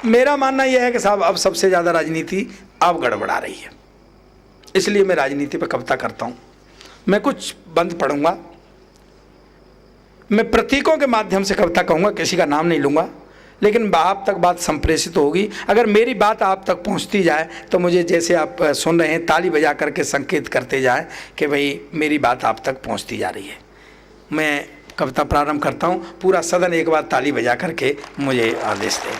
मेरा मानना यह है कि साहब अब सबसे ज़्यादा राजनीति अब गड़बड़ा रही है, इसलिए मैं राजनीति पर कविता करता हूँ। मैं कुछ बंद पढ़ूंगा, मैं प्रतीकों के माध्यम से कविता कहूँगा, किसी का नाम नहीं लूँगा, लेकिन आप तक बात संप्रेषित होगी। अगर मेरी बात आप तक पहुँचती जाए तो मुझे, जैसे आप सुन रहे हैं, ताली बजा करके संकेत करते जाए कि भाई मेरी बात आप तक पहुँचती जा रही है। मैं कविता प्रारंभ करता हूँ, पूरा सदन एक बार ताली बजा करके मुझे आदेश दे।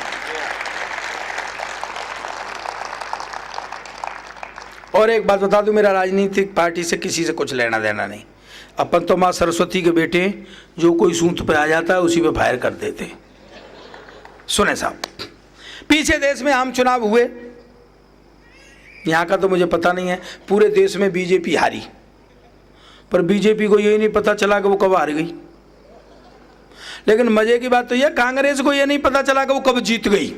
और एक बात बता दूं, मेरा राजनीतिक पार्टी से किसी से कुछ लेना देना नहीं। अपन तो माँ सरस्वती के बेटे, जो कोई सूत पे आ जाता है उसी पे फायर कर देते। सुने साहब, पीछे देश में आम चुनाव हुए, यहाँ का तो मुझे पता नहीं है, पूरे देश में बीजेपी हारी, पर बीजेपी को यही नहीं पता चला कि वो कब हार गई। लेकिन मजे की बात तो यह, कांग्रेस को यह नहीं पता चला कि वो कब जीत गई।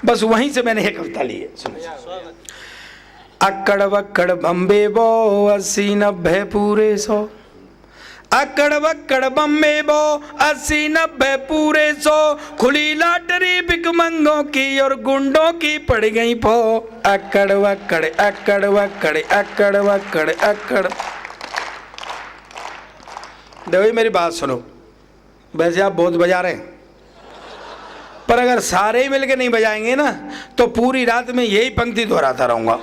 बस वहीं से मैंने एक कविता ली है, सुनिए। अक्कड़ बक्कड़ बम्बे बो 80-90 पूरे 100। अक्कड़ बक्कड़ बम्बे बो 80-90 पूरे 100। खुली लॉटरी भिखमंगों की और गुंडों की पड़ गई पो। अक्कड़ बक्कड़ अक्कड़ बक्कड़ अक्कड़ बक्कड़ अक्कड़। देखो मेरी बात सुनो, वैसे आप बहुत बजा रहे हैं, पर अगर सारे ही मिलके नहीं बजाएंगे ना तो पूरी रात में यही पंक्ति दोहराता रहूंगा।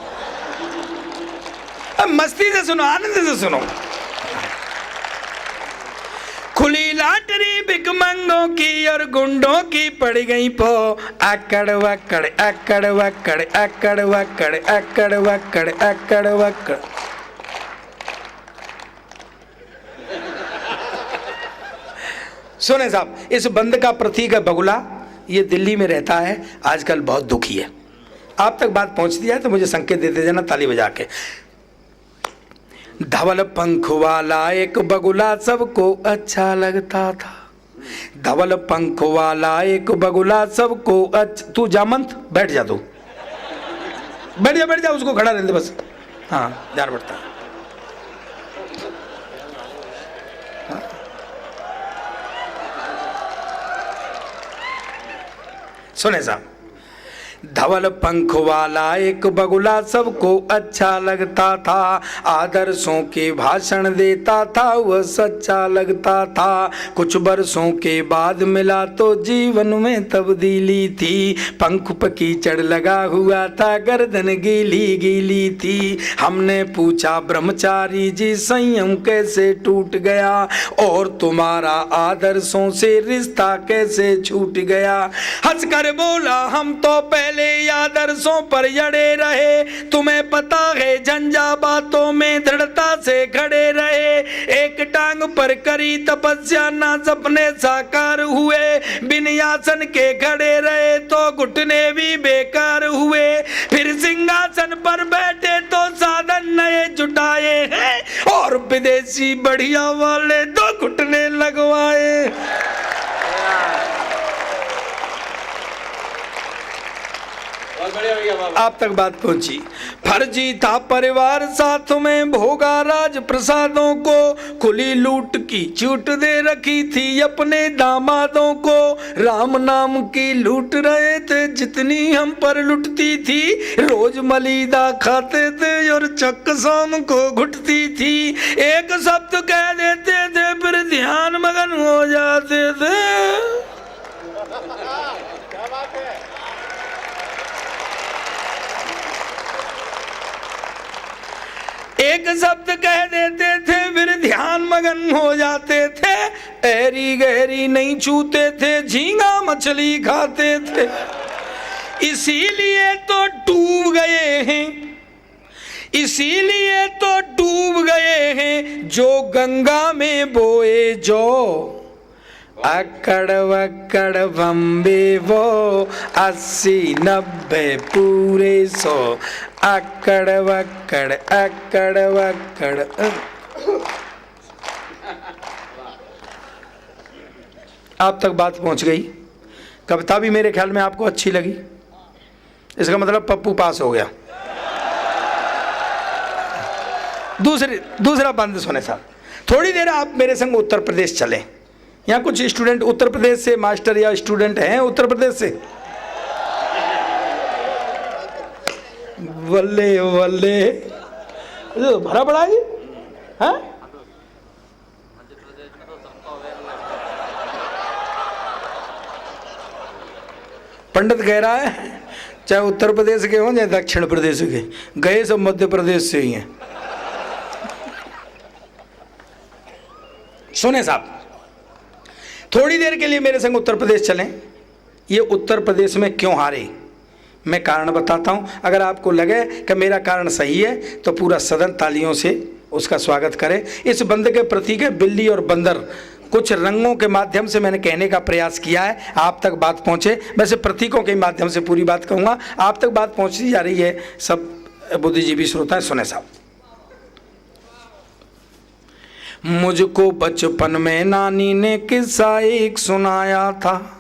अब मस्ती से सुनो, आनंद से सुनो। खुली लॉटरी भिखमंगों की और गुंडों की पड़ गई पो। अक्कड़ वक्कड़ अक्कड़ वक्कड़ अक्कड़ वक्कड़ अक्कड़ वक्कड़ अक्कड़ वक्कड़। सुने साहब, इस बंद का प्रतीक है बगुला। ये दिल्ली में रहता है, आजकल बहुत दुखी है। आप तक बात पहुंचती है तो मुझे संकेत देते जाना ताली बजा के। धवल पंख वाला एक बगुला सबको अच्छा लगता था। धवल पंख वाला एक बगुला सबको अच्छा। तू जामंत बैठ जा, तू बैठ जा, उसको खड़ा रहने दे बस। हाँ, ध्यान बढ़ता है। सुने साहब, धवल पंख वाला एक बगुला सबको अच्छा लगता था। आदर्शों के भाषण देता था, वह सच्चा लगता था। कुछ बरसों के बाद मिला तो जीवन में तब्दीली थी। पंख पे कीचड़ लगा हुआ था, गर्दन गीली गीली थी। हमने पूछा ब्रह्मचारी जी संयम कैसे टूट गया, और तुम्हारा आदर्शों से रिश्ता कैसे छूट गया। हंसकर बोला हम तो पहले आदर्शों पर जड़े रहे, तुम्हें पता है झंझा बातों में दृढ़ता से खड़े रहे। एक टांग पर करी तपस्या ना सपने साकार हुए, बिन आसन के खड़े रहे तो घुटने भी बेकार हुए। फिर सिंहासन पर बैठे तो साधन नए जुटाए हैं, और विदेशी बढ़िया वाले तो घुटने लगवाए। आप तक बात पहुंची। फर्जी था परिवार साथ में भोगा राज प्रसादों को। खुली लूट की छूट दे रखी थी अपने दामादों को। राम नाम की लूट रहे थे जितनी हम पर लुटती थी। रोज मलीदा खाते थे और चक शाम को घुटती थी। एक शब्द कह देते थे फिर ध्यान मगन हो जाते थे। क्या बात है। एक शब्द कह देते थे फिर ध्यान मगन हो जाते थे। ऐरी गहरी नहीं छूते थे, झींगा मछली खाते थे। इसीलिए तो डूब गए हैं, इसीलिए तो डूब गए हैं जो गंगा में बोए जो। अक्कड़ वक्कड़ बम्बे वो 80-90 पूरे 100। अक्कड़ वक्कड़ अक्कड़ वक्कड़। आप तक बात पहुंच गई। कविता भी मेरे ख्याल में आपको अच्छी लगी, इसका मतलब पप्पू पास हो गया। दूसरा बंद सुने साहब, थोड़ी देर आप मेरे संग उत्तर प्रदेश चलें। यहाँ कुछ स्टूडेंट उत्तर प्रदेश से मास्टर या स्टूडेंट हैं उत्तर प्रदेश से? बल्ले बल्ले, तो भरा पड़ा है। हाँ, पंडित कह रहा है चाहे उत्तर प्रदेश के हों चाहे दक्षिण प्रदेश के, गए सब मध्य प्रदेश से ही हैं। सुने साहब, थोड़ी देर के लिए मेरे संग उत्तर प्रदेश चलें। ये उत्तर प्रदेश में क्यों हारे, मैं कारण बताता हूं। अगर आपको लगे कि मेरा कारण सही है तो पूरा सदन तालियों से उसका स्वागत करे। इस बंद के प्रतीक है बिल्ली और बंदर। कुछ रंगों के माध्यम से मैंने कहने का प्रयास किया है, आप तक बात पहुंचे। वैसे प्रतीकों के माध्यम से पूरी बात कहूँगा, आप तक बात पहुंचती जा रही है। सब बुद्धिजीवी श्रोता है, सुने साहब। मुझको बचपन में नानी ने किस्सा एक सुनाया था,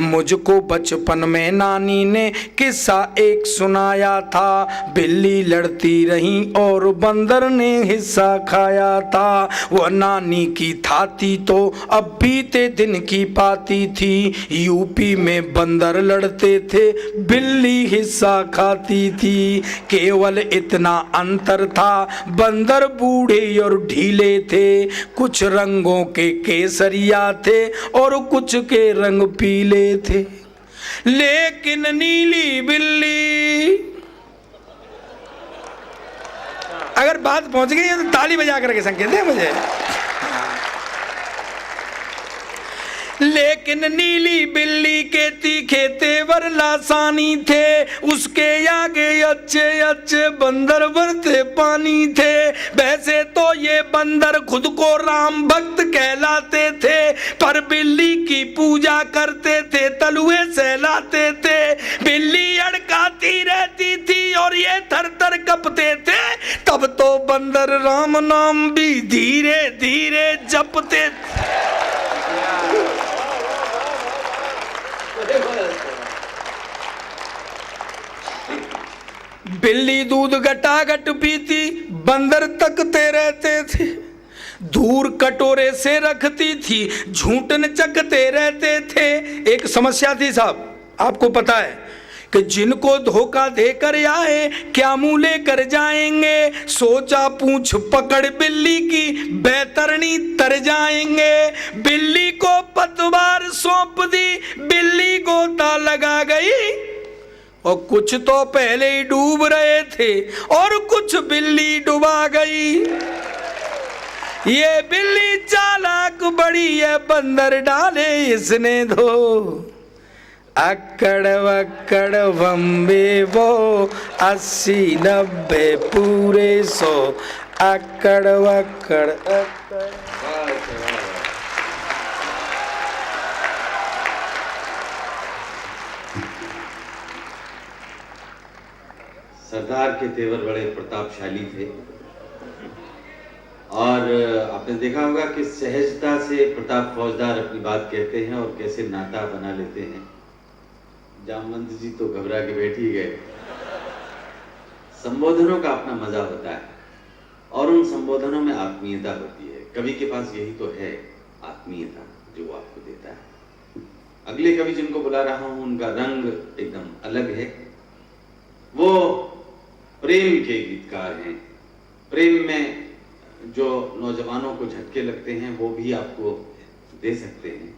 मुझको बचपन में नानी ने किस्सा एक सुनाया था। बिल्ली लड़ती रही और बंदर ने हिस्सा खाया था। वह नानी की थाती तो अब बीते दिन की पाती थी। यूपी में बंदर लड़ते थे, बिल्ली हिस्सा खाती थी। केवल इतना अंतर था, बंदर बूढ़े और ढीले थे। कुछ रंगों के केसरिया थे और कुछ के रंग पीले थे। लेकिन नीली बिल्ली, अगर बात पहुंच गई है तो ताली बजा करके संकेत दे मुझे। लेकिन नीली बिल्ली के तीखे तेवर लासानी थे, उसके आगे अच्छे अच्छे बंदर भरते पानी थे। वैसे तो ये बंदर खुद को राम भक्त कहलाते थे, पर बिल्ली की पूजा करते थे, तलुए सहलाते थे। बिल्ली अड़काती रहती थी और ये थर थर कपते थे। तब तो बंदर राम नाम भी धीरे धीरे जपते थे। बिल्ली दूध गटागट पीती, बंदर तकते रहते थे। दूर कटोरे से रखती थी, झूठन चखते रहते थे। एक समस्या थी साहब, आपको पता है कि जिनको धोखा देकर आए क्या मुंह लेकर जाएंगे। सोचा पूंछ पकड़ बिल्ली की, बैतरनी तर जाएंगे। बिल्ली को पतवार सौंप दी, बिल्ली गोता लगा गई। और कुछ तो पहले ही डूब रहे थे और कुछ बिल्ली डुबा गई। ये बिल्ली चालाक बड़ी है, बंदर डाले इसने धो। अक्कड़ वक्कड़ बम्बे वो 80 90 पूरे 100। अक्कड़ वक्कड़ सरदार के तेवर बड़े प्रतापशाली थे और आपने देखा होगा कि सहजता से प्रताप फौजदार अपनी बात कहते हैं और कैसे नाता बना लेते हैं। जामवंत जी तो घबरा के बैठ ही गए। संबोधनों का अपना मजा होता है और उन संबोधनों में आत्मीयता होती है। कवि के पास यही तो है, आत्मीयता, जो वो आपको देता है। अगले कवि जिनको बुला रहा हूं उनका रंग एकदम अलग है। वो प्रेम के गीतकार हैं। प्रेम में जो नौजवानों को झटके लगते हैं वो भी आपको दे सकते हैं,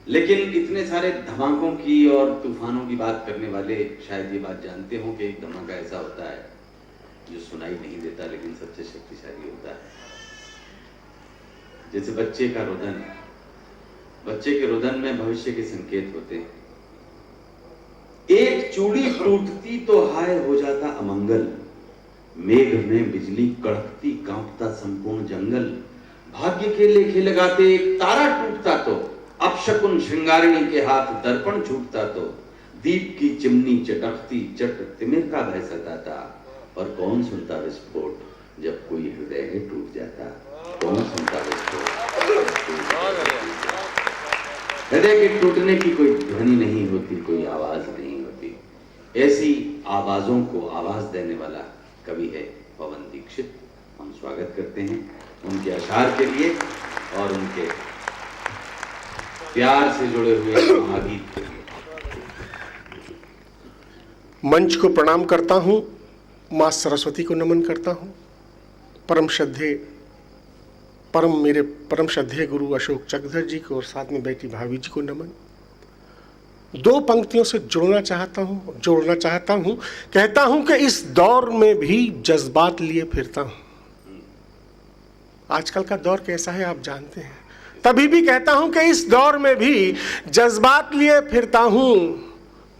लेकिन इतने सारे धमाकों की और तूफानों की बात करने वाले शायद ये बात जानते हो कि एक धमाका ऐसा होता है जो सुनाई नहीं देता लेकिन सबसे शक्तिशाली होता है। जैसे बच्चे का रुदन, बच्चे के रुदन में भविष्य के संकेत होते हैं। एक चूड़ी टूटती तो हाय हो जाता अमंगल, मेघ में बिजली कड़कती कांपता संपूर्ण जंगल। भाग्य के लेखे लगाते एक तारा टूटता तो अपशकुन श्रृंगारिणी के हाथ दर्पण छूटता तो दीप की चिमनी चटकती चट तिमिर का भय सताता। पर कौन सुनता विस्फोट जब कोई हृदय है टूट जाता। कौन सुनता विस्फोट, हृदय के टूटने की कोई ध्वनि नहीं होती, कोई आवाज नहीं होती। ऐसी आवाजों को आवाज देने वाला कवि है पवन दीक्षित। हम स्वागत करते हैं उनके अशार के लिए और उनके प्यार से जुड़े हुए महागीत के लिए। मंच को प्रणाम करता हूँ, माँ सरस्वती को नमन करता हूँ, मेरे परम श्रद्धेय गुरु अशोक चक्रधर जी को और साथ में बैठी भाभी जी को नमन। दो पंक्तियों से जोड़ना चाहता हूँ। कहता हूँ कि इस दौर में भी जज्बात लिए फिरता हूँ। आजकल का दौर कैसा है आप जानते हैं। तभी भी कहता हूँ कि इस दौर में भी जज्बात लिए फिरता हूँ।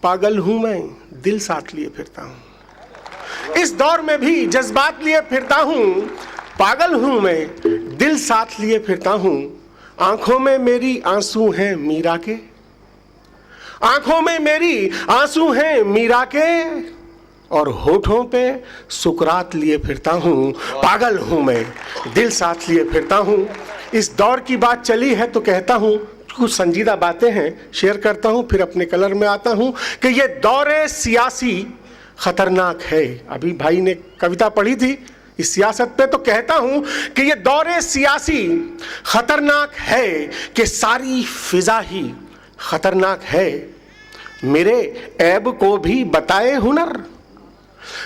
पागल हूँ मैं, दिल साथ लिए फिरता हूँ। इस दौर में भी जज्बात लिए फिरता हूँ। पागल हूँ मैं, दिल साथ लिए फिरता हूँ। आंखों में मेरी आंसू हैं मीरा के, आंखों में मेरी आंसू हैं मीरा के, और होठों पे सुकरात लिए फिरता हूँ। पागल हूँ मैं, दिल साथ लिए फिरता हूँ। इस दौर की बात चली है तो कहता हूँ, कुछ संजीदा बातें हैं शेयर करता हूँ, फिर अपने कलर में आता हूँ कि ये दौरे सियासी खतरनाक है। अभी भाई ने कविता पढ़ी थी इस सियासत पे, तो कहता हूँ कि ये दौरे सियासी खतरनाक है कि सारी फिजा ही खतरनाक है। मेरे ऐब को भी बताए हुनर,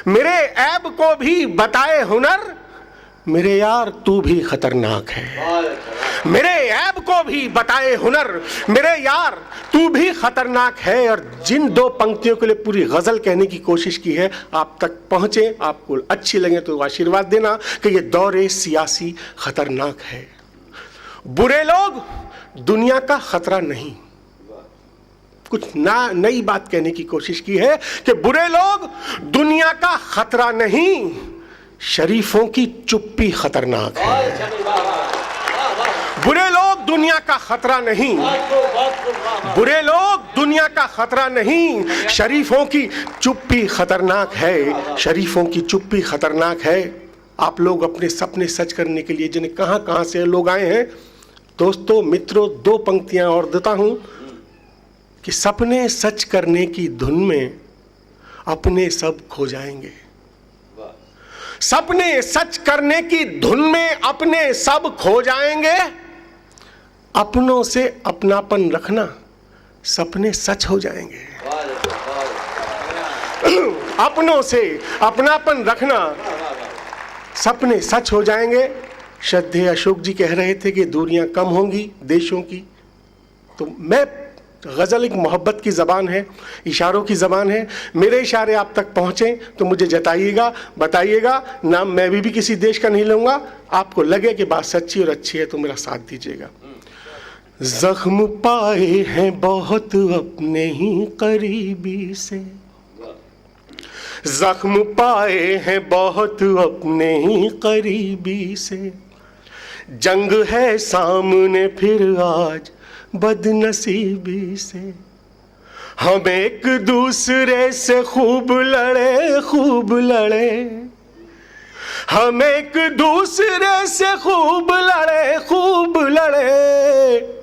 मेरे ऐब को भी बताए हुनर, मेरे यार तू भी खतरनाक है। मेरे ऐब को भी बताए हुनर, मेरे यार तू भी खतरनाक है। और जिन दो पंक्तियों के लिए पूरी गजल कहने की कोशिश की है, आप तक पहुंचे, आपको अच्छी लगे तो आशीर्वाद देना कि ये दौरे सियासी खतरनाक है। बुरे लोग दुनिया का खतरा नहीं। कुछ नई बात कहने की कोशिश की है कि बुरे लोग दुनिया का खतरा नहीं, शरीफों की चुप्पी खतरनाक है। बुरे लोग दुनिया का खतरा नहीं, बुरे लोग दुनिया का खतरा नहीं, शरीफों की चुप्पी खतरनाक है। शरीफों की चुप्पी खतरनाक है। आप लोग अपने सपने सच करने के लिए जिन्हें कहां से लोग आए हैं, दोस्तों मित्रों, दो पंक्तियां और देता हूं कि सपने सच करने की धुन में अपने सब खो जाएंगे। सपने सच करने की धुन में अपने सब खो जाएंगे। अपनों से अपनापन रखना, सपने सच हो जाएंगे। अपनों से अपनापन रखना, सपने सच हो जाएंगे। श्रद्धेय अशोक जी कह रहे थे कि दूरियां कम होंगी देशों की, तो मैं, गज़ल एक मोहब्बत की ज़बान है, इशारों की ज़बान है। मेरे इशारे आप तक पहुँचें तो मुझे जताइएगा, बताइएगा। नाम मैं भी किसी देश का नहीं लूँगा। आपको लगे कि बात सच्ची और अच्छी है तो मेरा साथ दीजिएगा। जख्म पाए हैं बहुत अपने ही करीबी से, जख्म पाए हैं बहुत अपने ही करीबी से। जंग है सामने फिर आज बदनसीबी से। हम एक दूसरे से खूब लड़े, खूब लड़े। हम एक दूसरे से खूब लड़े, खूब लड़े।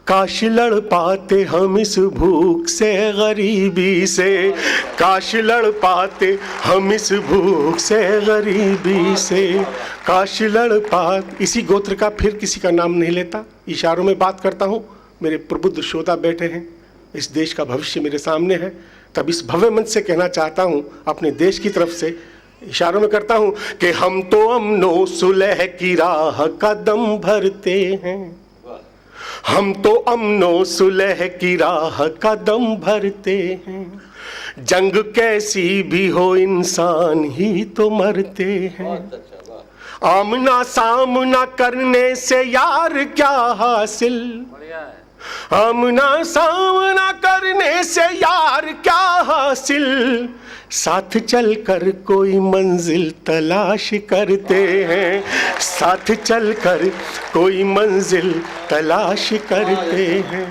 काश लड़ पाते हम इस भूख से, गरीबी से। काश लड़ पाते हम इस भूख से, गरीबी से। काश लड़ पाते। इसी गोत्र का फिर किसी का नाम नहीं लेता, इशारों में बात करता हूँ। मेरे प्रबुद्ध श्रोता बैठे हैं, इस देश का भविष्य मेरे सामने है। तब इस भव्य मंच से कहना चाहता हूँ, अपने देश की तरफ से इशारों में करता हूँ कि हम तो अमनो सुलह की राह कदम भरते हैं। हम तो अमनो सुलह की राह कदम भरते हैं। जंग कैसी भी हो इंसान ही तो मरते हैं। आमना सामना करने से यार क्या हासिल, आमना सामना करने से यार क्या हासिल। साथ चलकर कोई मंजिल तलाश करते हैं, साथ चलकर कोई मंजिल तलाश करते हैं।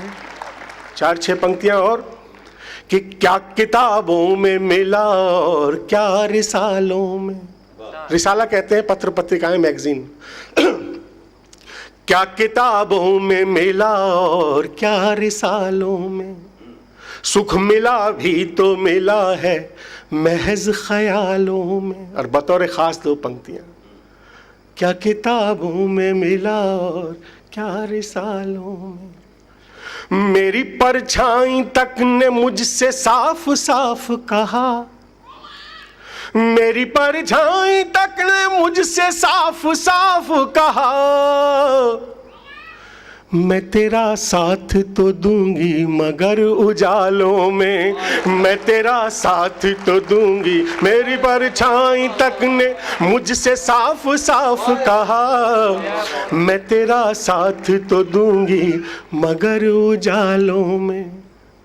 4-6 पंक्तियां और कि क्या किताबों में मिला और क्या रिसालों में। रिसाला कहते हैं पत्र पत्रिकाएं, मैगजीन। क्या किताबों में मिला और क्या रिसालों में। सुख मिला भी तो मिला है महज ख्यालों में। और बतौर खास 2 पंक्तियां, क्या किताबों में मिला और क्या रिसालों में। मेरी परछाई तक ने मुझसे साफ साफ कहा, मेरी परछाई तक ने मुझसे साफ साफ कहा, मैं तेरा साथ तो दूंगी मगर उजालों में, मैं तेरा साथ तो दूंगी। मेरी परछाई तक ने मुझसे साफ साफ कहा, मैं तेरा साथ तो दूंगी मगर उजालों में।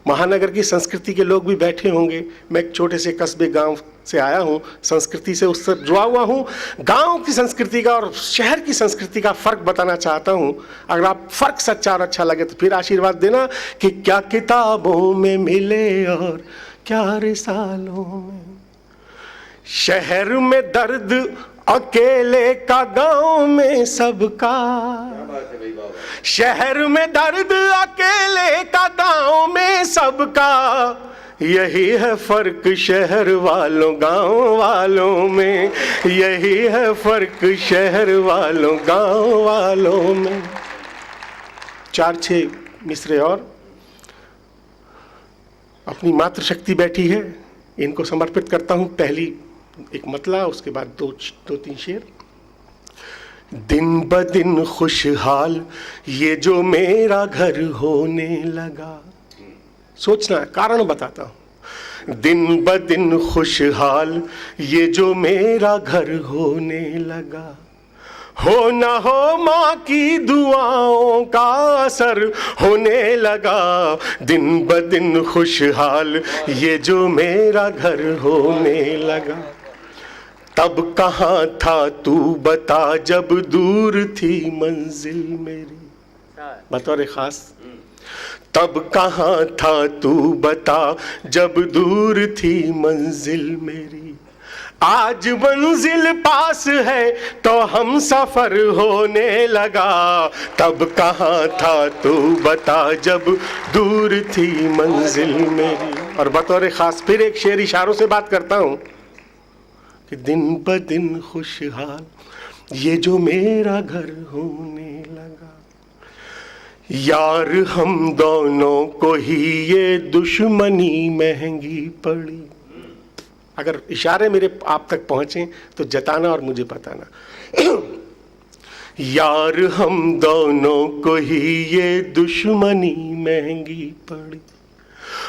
महानगर की संस्कृति के लोग भी बैठे होंगे। मैं एक छोटे से कस्बे गांव से आया हूँ, संस्कृति से उससे जुड़ा हुआ हूँ। गांव की संस्कृति का और शहर की संस्कृति का फ़र्क बताना चाहता हूँ। अगर आप फ़र्क सच्चा और अच्छा लगे तो फिर आशीर्वाद देना कि क्या किताबों में मिले और क्या रिसालों में। शहर में दर्द अकेले का, गांव में सबका। शहर में दर्द अकेले का, गांव में सबका। यही है फर्क शहर वालों गांव वालों में, यही है फर्क शहर वालों गांव वालों में। 4-6 मिसरे और अपनी मातृशक्ति बैठी है, इनको समर्पित करता हूं। पहली एक मतला, उसके बाद दो तीन शेर। दिन ब दिन खुशहाल ये जो मेरा घर होने लगा। सोचना है, कारण बताता हूं। दिन ब दिन खुशहाल ये जो मेरा घर होने लगा, हो न हो माँ की दुआओं का असर होने लगा। दिन ब दिन खुशहाल ये जो मेरा घर होने लगा। तब कहाँ था तू बता जब दूर थी मंजिल मेरी, बतौर खास। तब कहाँ था तू बता जब दूर थी मंजिल मेरी। आज मंजिल पास है तो हम सफर होने लगा। तब कहाँ था तू बता जब दूर थी मंजिल मेरी। और बतौर खास फिर एक शेर इशारों से बात करता हूँ कि दिन ब दिन खुशहाल ये जो मेरा घर होने लगा। यार हम दोनों को ही ये दुश्मनी महंगी पड़ी। अगर इशारे मेरे आप तक पहुंचे तो जताना और मुझे बताना। यार हम दोनों को ही ये दुश्मनी महंगी पड़ी।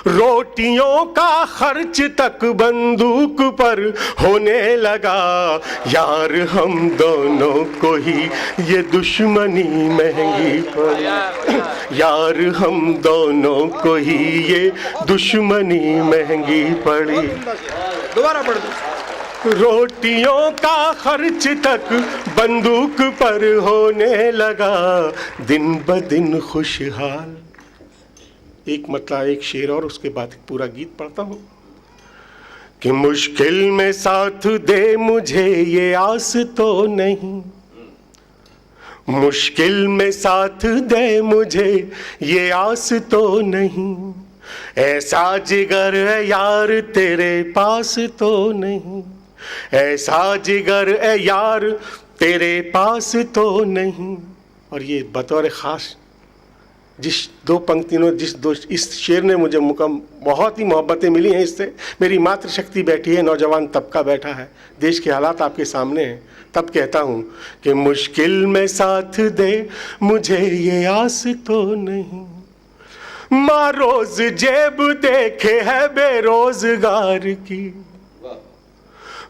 रोटियों का खर्च तक बंदूक पर होने लगा। यार हम दोनों को ही ये दुश्मनी महंगी पड़ी। यार हम दोनों को ही ये दुश्मनी महंगी पड़ी। दोबारा पढ़ दो। रोटियों का खर्च तक बंदूक पर होने लगा। दिन ब दिन खुशहाल। एक मतलब एक शेर और उसके बाद पूरा गीत पढ़ता हूँ कि मुश्किल में साथ दे मुझे ये आस तो नहीं। मुश्किल में साथ दे मुझे ये आस तो नहीं। ऐसा जिगर है यार तेरे पास तो नहीं। ऐसा जिगर है यार तेरे पास तो नहीं। और ये बतौर ख़ास जिस दो पंक्तियों इस शेर ने मुझे बहुत ही मोहब्बतें मिली हैं इससे। मेरी मातृशक्ति बैठी है, नौजवान तबका बैठा है, देश के हालात आपके सामने हैं। तब कहता हूँ कि मुश्किल में साथ दे मुझे ये आस तो नहीं। माँ रोज जेब देखे है बेरोजगार की।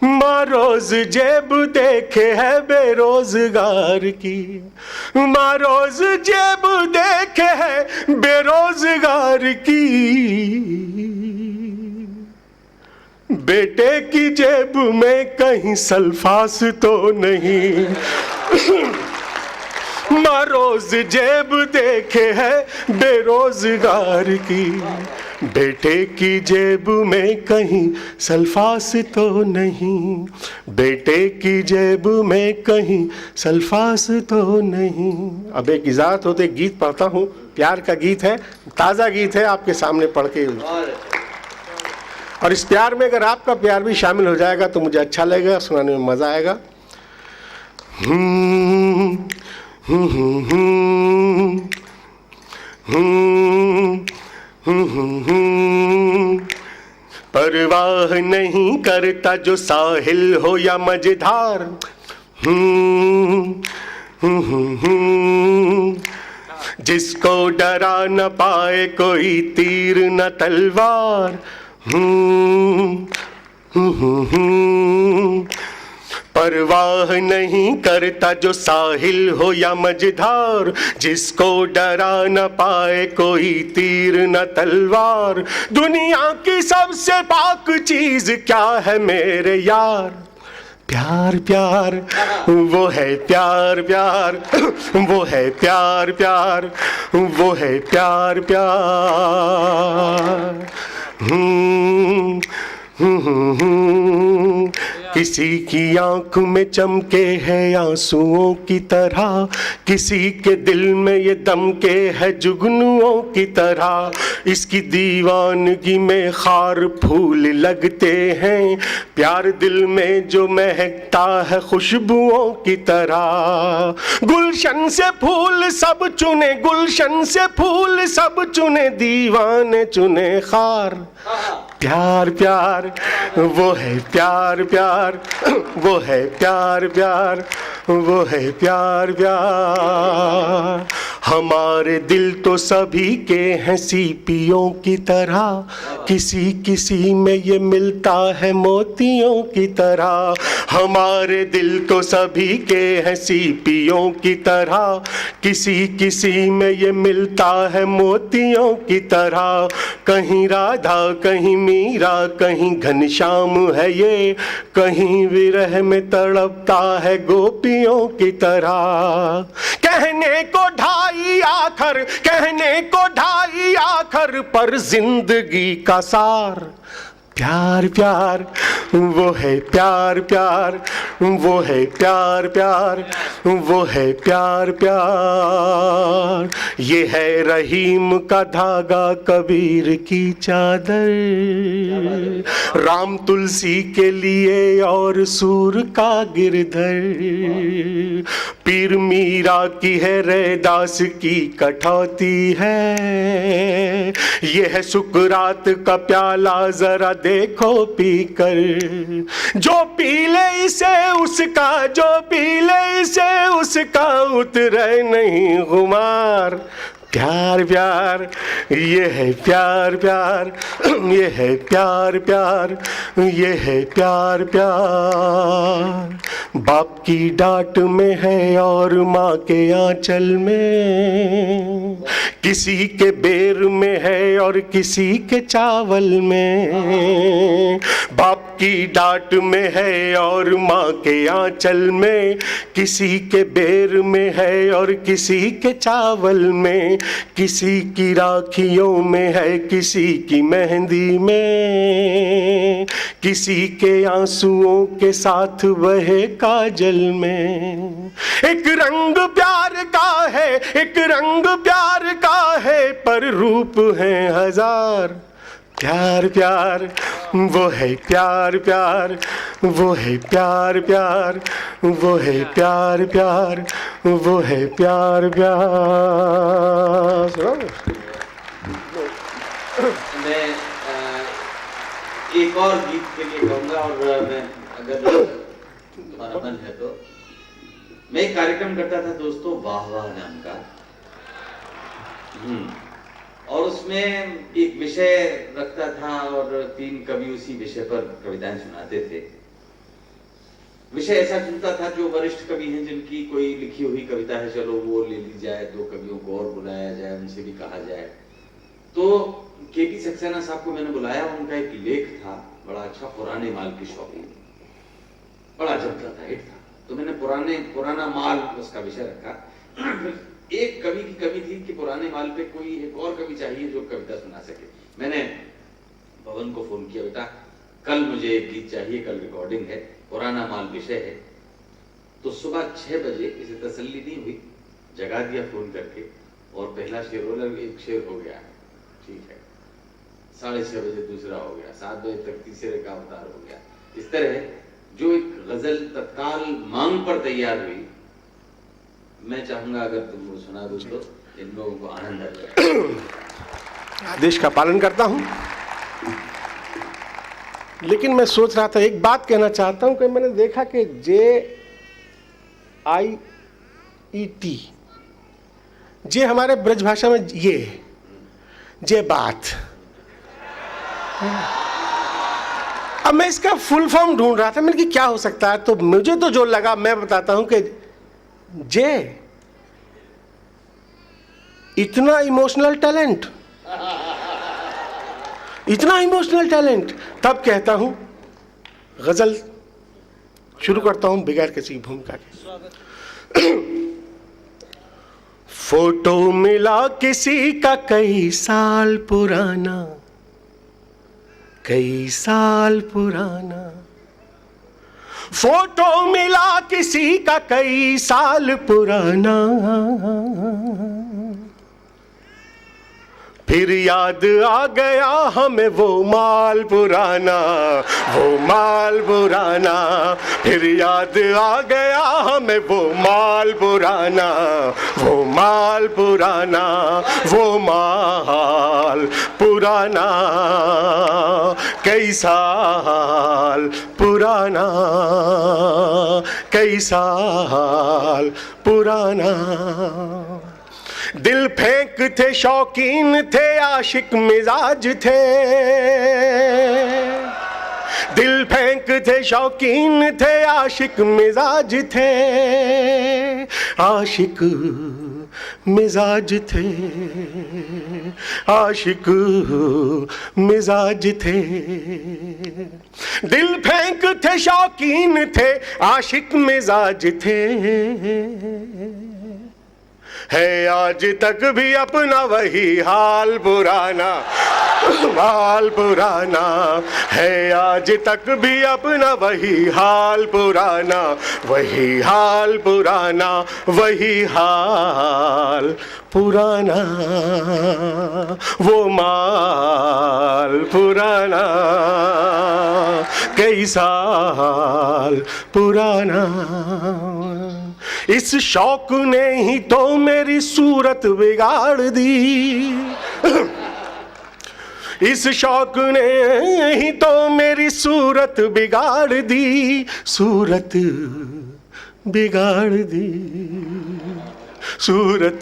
माँ रोज जेब देखे है बेरोजगार की। माँ रोज जेब देखे है बेरोजगार की। बेटे की जेब में कहीं सल्फास तो नहीं। माँ रोज जेब देखे है बेरोजगार की। बेटे की जेब में कहीं सल्फास तो नहीं। बेटे की जेब में कहीं सल्फास तो नहीं। अब एक इजाज़त होते गीत पढ़ता हूँ, प्यार का गीत है, ताज़ा गीत है, आपके सामने पढ़ के। और इस प्यार में अगर आपका प्यार भी शामिल हो जाएगा तो मुझे अच्छा लगेगा, सुनाने में मज़ा आएगा। परवाह नहीं करता जो साहिल हो या मझधार, जिसको डरा न पाए कोई तीर न तलवार। परवाह नहीं करता जो साहिल हो या मझधार, जिसको डरा न पाए कोई तीर न तलवार। दुनिया की सबसे पाक चीज क्या है मेरे यार? प्यार प्यार, वो है प्यार प्यार, वो है प्यार प्यार, वो है प्यार प्यार। किसी की आंख में चमके हैं आंसुओं की तरह, किसी के दिल में ये दमके है जुगनुओं की तरह। इसकी दीवानगी में खार फूल लगते हैं, प्यार दिल में जो महकता है खुशबुओं की तरह। गुलशन से फूल सब चुने, गुलशन से फूल सब चुने, दीवाने चुने खार। प्यार प्यार, वो है प्यार प्यार, वो है प्यार प्यार, वो है प्यार प्यार। हमारे दिल तो सभी के हैं सीपियों की तरह, किसी किसी में ये मिलता है मोतियों की तरह। हमारे दिल तो सभी के हैं सीपियों की तरह, किसी किसी में ये मिलता है मोतियों की तरह। कहीं राधा कहीं मीरा कहीं घनश्याम है ये, कहीं विरह में तड़पता है गोपियों की तरह। कहने को ढाई आखर, कहने को ढाई आखर, पर जिंदगी का सार। प्यार प्यार, वो है प्यार प्यार, वो है प्यार प्यार, वो है प्यार प्यार। ये है रहीम का धागा कबीर की चादर, राम तुलसी के लिए और सूर का गिरधर। पीर मीरा की है रैदास की कठौती है, ये है सुकरात का प्याला जरा देखो पीकर। जो पी ले इसे उसका, जो पी ले इसे उसका, उतरे नहीं खुमार। प्यार प्यार, ये है प्यार प्यार, ये है प्यार प्यार, ये है प्यार प्यार। बाप की डांट में है और माँ के आंचल में, किसी के बेर में है और किसी के चावल में। बाप की डांट में है और माँ के आंचल में, किसी के बेर में है और किसी के चावल में। किसी की राखियों में है किसी की मेहंदी में, किसी के आंसुओं के साथ बहे काजल में। एक रंग प्यार का है, एक रंग प्यार का है, पर रूप है हजार। प्यार प्यार, वो है प्यार प्यार, वो है प्यार प्यार, वो है प्यार प्यार, वो है प्यार प्यार। मैं एक और गीत के लिए कहूँगा, और मैं अगर तुम्हारा मन है तो। मैं एक कार्यक्रम करता था दोस्तों, वाह वाह नाम का, और उसमें एक विषय रखता था और 3 कवि उसी विषय पर कविताएं सुनाते थे। विषय ऐसा चुनता था जो वरिष्ठ कवि हैं, जिनकी कोई लिखी हुई कविता है, चलो वो ले ली जाए, 2 कवियों को और बुलाया जाए, उनसे भी कहा जाए। तो केपी सक्सेना साहब को मैंने बुलाया, उनका एक लेख था बड़ा अच्छा, पुराने माल की शॉपिंग, बड़ा जमता था, हिट था। तो मैंने पुराना माल उसका विषय रखा। एक कवि की कमी थी कि पुराने माल पे कोई एक और कवि चाहिए जो कविता सुना सके। मैंने पवन को फोन किया, बेटा कल मुझे एक गीत चाहिए, कल रिकॉर्डिंग है, पुराना माल विषय है। तो सुबह 6 बजे, इसे तसल्ली नहीं हुई, जगा दिया फोन करके, और पहला शेर बोला, एक शेर हो गया, ठीक है। 6:30 बजे दूसरा हो गया, 7 बजे तक तीसरे का अवतार हो गया। इस तरह जो एक गजल तत्काल मांग पर तैयार हुई, मैं चाहूंगा अगर तुम वो सुना दो तो। इन लोगों को आनंद आता है। आदेश का पालन करता हूं, लेकिन मैं सोच रहा था, एक बात कहना चाहता हूं कि मैंने देखा कि JIET, जे हमारे ब्रज भाषा में ये जे बात, अब मैं इसका फुल फॉर्म ढूंढ रहा था, मैंने कि क्या हो सकता है, तो मुझे तो जो लगा मैं बताता हूं कि जे इतना इमोशनल टैलेंट, इतना इमोशनल टैलेंट। तब कहता हूं, गजल शुरू करता हूं बगैर किसी भूमिका के। फोटो मिला किसी का कई साल पुराना, कई साल पुराना, फोटो मिला किसी का कई साल पुराना, फिर याद आ गया हमें वो माल पुराना, वो माल पुराना, फिर याद आ गया हमें वो माल पुराना, वो माल पुराना, वो माल पुराना, कई साल पुराना, कई साल पुराना। दिल फेंक थे, शौकीन थे, आशिक मिजाज थे, दिल फेंक थे, शौकीन थे, आशिक मिजाज थे, आशिक मिजाज थे, आशिक मिजाज थे। दिल फेंक थे, शौकीन थे, आशिक मिजाज थे, है आज तक भी अपना वही हाल पुराना, हाल पुराना, है आज तक भी अपना वही हाल पुराना, वही हाल पुराना, वही हाल पुराना, वो माल पुराना, कई साल पुराना। इस शौक ने ही तो मेरी सूरत बिगाड़ दी, इस शौक ने ही तो मेरी सूरत बिगाड़ दी, सूरत बिगाड़ दी, सूरत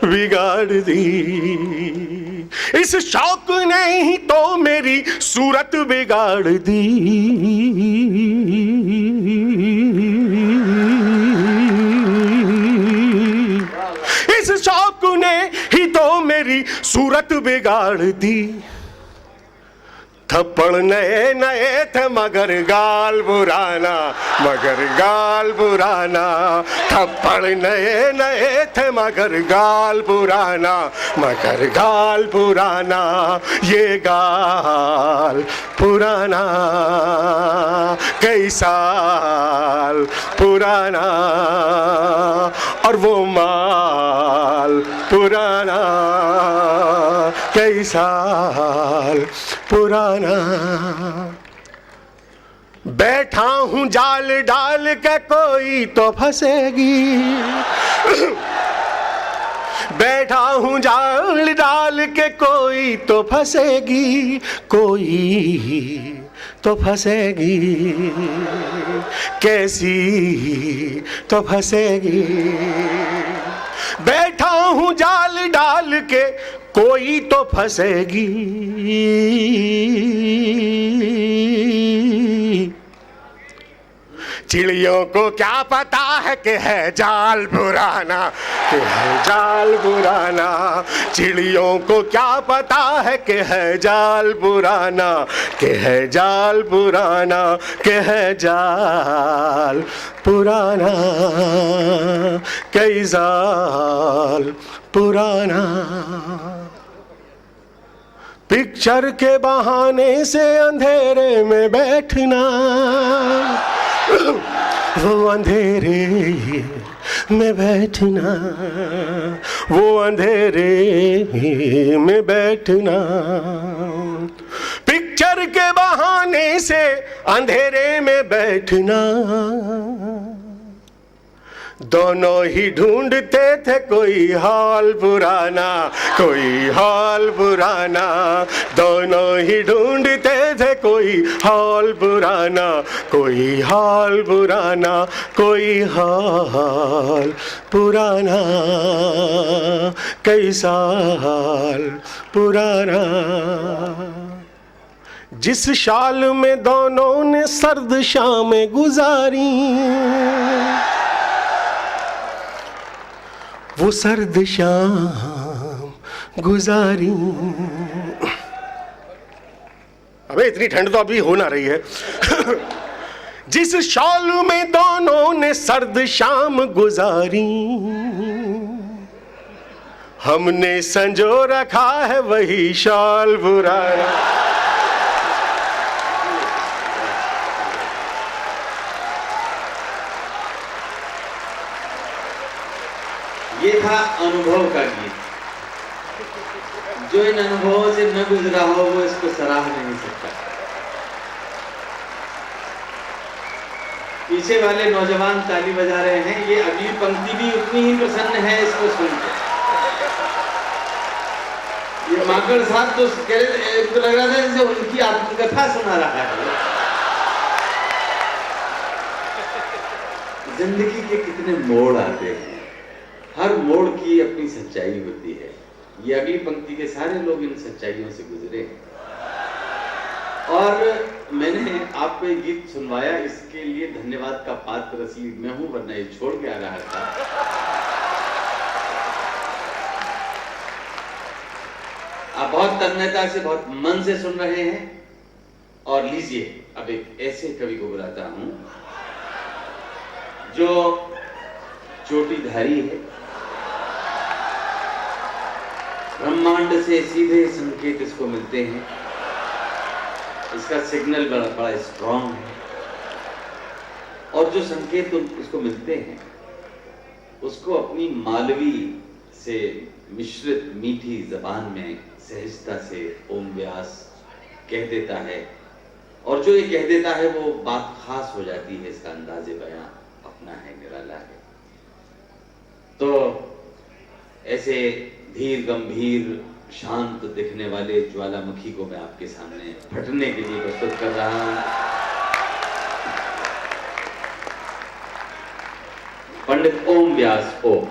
बिगाड़ दी। इस शौक ने ही तो मेरी सूरत बिगाड़ दी, इस शौक ने ही तो मेरी सूरत बिगाड़ दी। थप्पड़ नए नए थे मगर गाल पुराना, मगर गाल पुराना, थप्पड़ नए नए थे मगर गाल पुराना, मगर गाल पुराना, ये गाल पुराना, कई साल पुराना, और वो माल पुराना, कई साल पुराना। बैठा हूं जाल डाल के कोई तो फंसेगी, बैठा हूं जाल डाल के कोई तो फंसेगी, कोई तो फंसेगी, कैसी तो फंसेगी। बैठा हूं जाल डाल के कोई तो फंसेगी, चिड़ियों को क्या पता है कि है जाल पुराना, कि है जाल पुराना, चिड़ियों को क्या पता है कि है जाल पुराना, कि है जाल पुराना, कि है जाल पुराना, कई साल पुराना। पिक्चर के बहाने से अंधेरे में बैठना, वो अंधेरे में बैठना, वो अंधेरे में बैठना। पिक्चर के बहाने से अंधेरे में बैठना, दोनों ही ढूंढते थे कोई हाल पुराना, कोई हाल पुराना। दोनों ही ढूंढते थे कोई हाल पुराना, कोई हाल पुराना, कोई हाल पुराना। कैसा हाल पुराना। जिस शाल में दोनों ने सर्द शामें गुजारी, वो सर्द शाम गुजारी। अबे इतनी ठंड तो अभी हो ना रही है। जिस शाल में दोनों ने सर्द शाम गुजारी, हमने संजो रखा है वही शाल पुराना। ये था अनुभव का गीत। जो इन अनुभवों से न गुजरा हो वो इसको सराह नहीं सकता। पीछे वाले नौजवान ताली बजा रहे हैं, ये अगली पंक्ति भी उतनी ही प्रसन्न है इसको सुनकर। ये माकड़ साहब तो लग रहा था जैसे उनकी आत्मकथा सुना रहा है। जिंदगी के कितने मोड़ आते हैं, हर मोड़ की अपनी सच्चाई होती है। ये अगली पंक्ति के सारे लोग इन सच्चाइयों से गुजरे हैं। और मैंने आपको ये गीत सुनवाया, इसके लिए धन्यवाद का पात्र असली मैं हूं, वरना ये छोड़ के आ रहा था। आप बहुत तन्मयता से, बहुत मन से सुन रहे हैं। और लीजिए अब एक ऐसे कवि को बुलाता हूं जो चोटीधारी है, ब्रह्मांड से सीधे संकेत इसको मिलते हैं, इसका सिग्नल बड़ा स्ट्रॉन्ग है, और जो संकेत इसको मिलते हैं उसको अपनी मालवी से मिश्रित मीठी जबान में सहजता से ओम व्यास कह देता है। और जो ये कह देता है वो बात खास हो जाती है, इसका अंदाजे बयां अपना है, निराला है। तो ऐसे धीर गंभीर शांत दिखने वाले ज्वालामुखी को मैं आपके सामने फटने के लिए प्रस्तुत कर रहा हूं। पंडित ओम व्यास। ओम।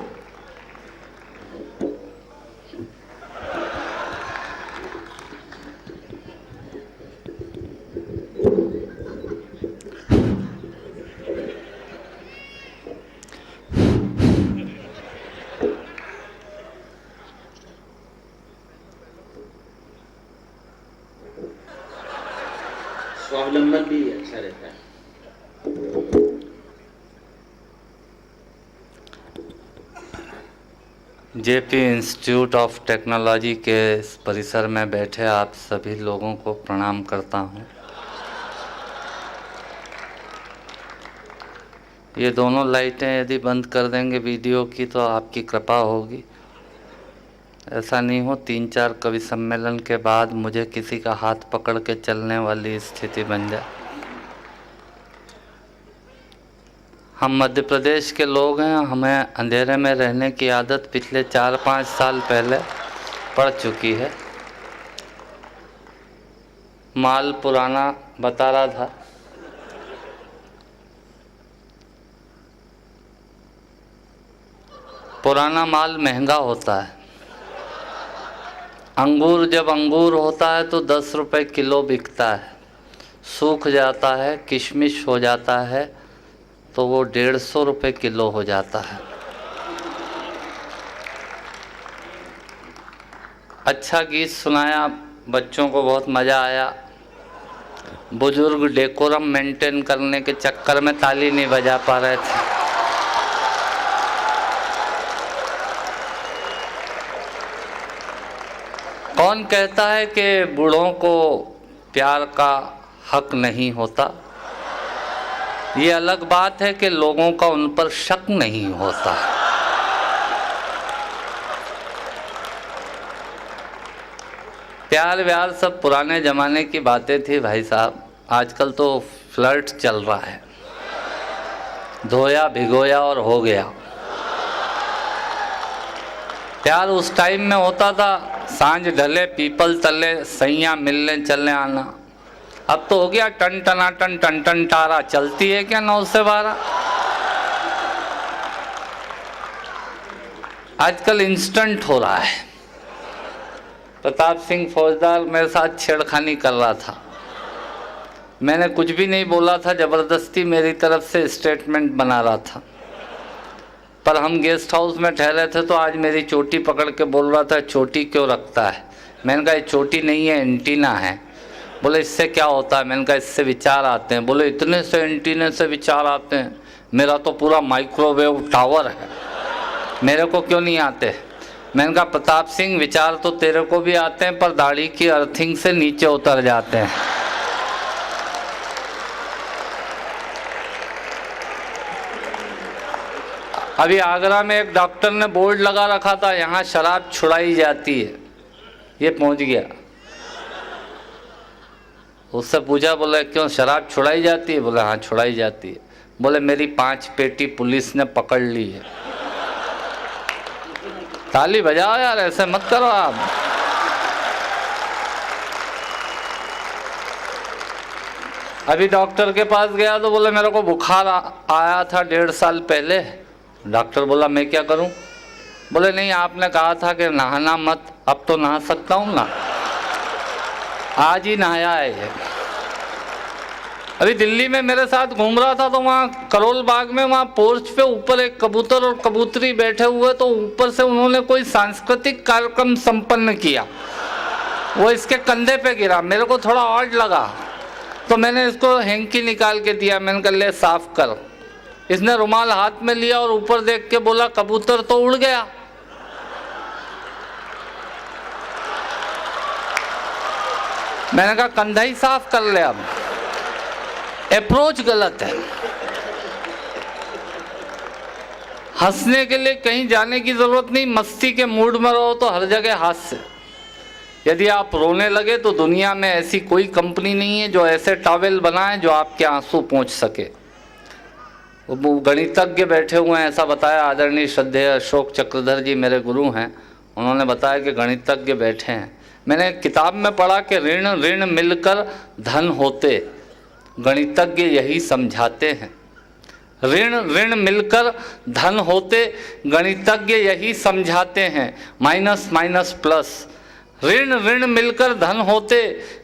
स्वावलंबन भी अच्छा रहता है। जेपी इंस्टीट्यूट ऑफ टेक्नोलॉजी के इस परिसर में बैठे आप सभी लोगों को प्रणाम करता हूं। ये दोनों लाइटें यदि बंद कर देंगे वीडियो की तो आपकी कृपा होगी। ऐसा नहीं हो 3-4 कवि सम्मेलन के बाद मुझे किसी का हाथ पकड़ के चलने वाली स्थिति बन जाए। हम मध्य प्रदेश के लोग हैं, हमें अंधेरे में रहने की आदत पिछले 4-5 साल पहले पड़ चुकी है। माल पुराना बता रहा था, पुराना माल महंगा होता है। अंगूर जब अंगूर होता है तो 10 रुपए किलो बिकता है, सूख जाता है, किशमिश हो जाता है तो वो 150 रुपए किलो हो जाता है। अच्छा गीत सुनाया, बच्चों को बहुत मज़ा आया। बुजुर्ग डेकोरम मेंटेन करने के चक्कर में ताली नहीं बजा पा रहे थे। कौन कहता है कि बूढ़ों को प्यार का हक नहीं होता? ये अलग बात है कि लोगों का उन पर शक नहीं होता। प्यार व्यार सब पुराने ज़माने की बातें थी भाई साहब। आजकल तो फ्लर्ट चल रहा है, धोया भिगोया और हो गया। प्यार उस टाइम में होता था, सांझ ढले पीपल तले, सैया मिलने चलने आना। अब तो हो गया टन टना टन टन टन टारा, चलती है क्या 9 से 12। आजकल इंस्टेंट हो रहा है। प्रताप सिंह फौजदार मेरे साथ छेड़खानी कर रहा था, मैंने कुछ भी नहीं बोला था, जबरदस्ती मेरी तरफ से स्टेटमेंट बना रहा था। पर हम गेस्ट हाउस में ठहरे थे तो आज मेरी चोटी पकड़ के बोल रहा था चोटी क्यों रखता है। मैंने कहा ये चोटी नहीं है, एंटीना है। बोले इससे क्या होता है। मैंने कहा इससे विचार आते हैं। बोले इतने से एंटीने से विचार आते हैं, मेरा तो पूरा माइक्रोवेव टावर है, मेरे को क्यों नहीं आते। मैंने कहा प्रताप सिंह विचार तो तेरे को भी आते हैं, पर दाढ़ी की अर्थिंग से नीचे उतर जाते हैं। अभी आगरा में एक डॉक्टर ने बोर्ड लगा रखा था, यहाँ शराब छुड़ाई जाती है। ये पहुंच गया, उससे पूछा, बोले क्यों शराब छुड़ाई जाती है। बोले हाँ छुड़ाई जाती है। बोले मेरी 5 पेटी पुलिस ने पकड़ ली है। ताली बजाओ यार, ऐसे मत करो आप। अभी डॉक्टर के पास गया तो बोले मेरे को बुखार आया था 1.5 साल पहले। डॉक्टर बोला मैं क्या करूं। बोले नहीं आपने कहा था कि नहाना मत, अब तो नहा सकता हूं ना, आज ही नहाया है ये। अभी दिल्ली में मेरे साथ घूम रहा था तो वहाँ करोल बाग में, वहाँ पोर्च पे ऊपर एक कबूतर और कबूतरी बैठे हुए, तो ऊपर से उन्होंने कोई सांस्कृतिक कार्यक्रम संपन्न किया, वो इसके कंधे पे गिरा। मेरे को थोड़ा ऑड लगा तो मैंने इसको हैंकी निकाल के दिया। मैंने कहा ले साफ कर। इसने रुमाल हाथ में लिया और ऊपर देख के बोला कबूतर तो उड़ गया। मैंने कहा कंधा ही साफ कर ले। अब अप्रोच गलत है। हंसने के लिए कहीं जाने की जरूरत नहीं, मस्ती के मूड में रहो तो हर जगह हास्य। यदि आप रोने लगे तो दुनिया में ऐसी कोई कंपनी नहीं है जो ऐसे टॉवेल बनाए जो आपके आंसू पोंछ सके। वो गणितज्ञ बैठे हुए हैं, ऐसा बताया आदरणीय श्रद्धेय अशोक चक्रधर जी मेरे गुरु हैं, उन्होंने बताया कि गणितज्ञ बैठे हैं। मैंने किताब में पढ़ा कि ऋण ऋण मिलकर धन होते, गणितज्ञ यही समझाते हैं। ऋण ऋण मिलकर धन होते, गणितज्ञ यही समझाते हैं। माइनस माइनस प्लस, ऋण ऋण मिलकर धन होते,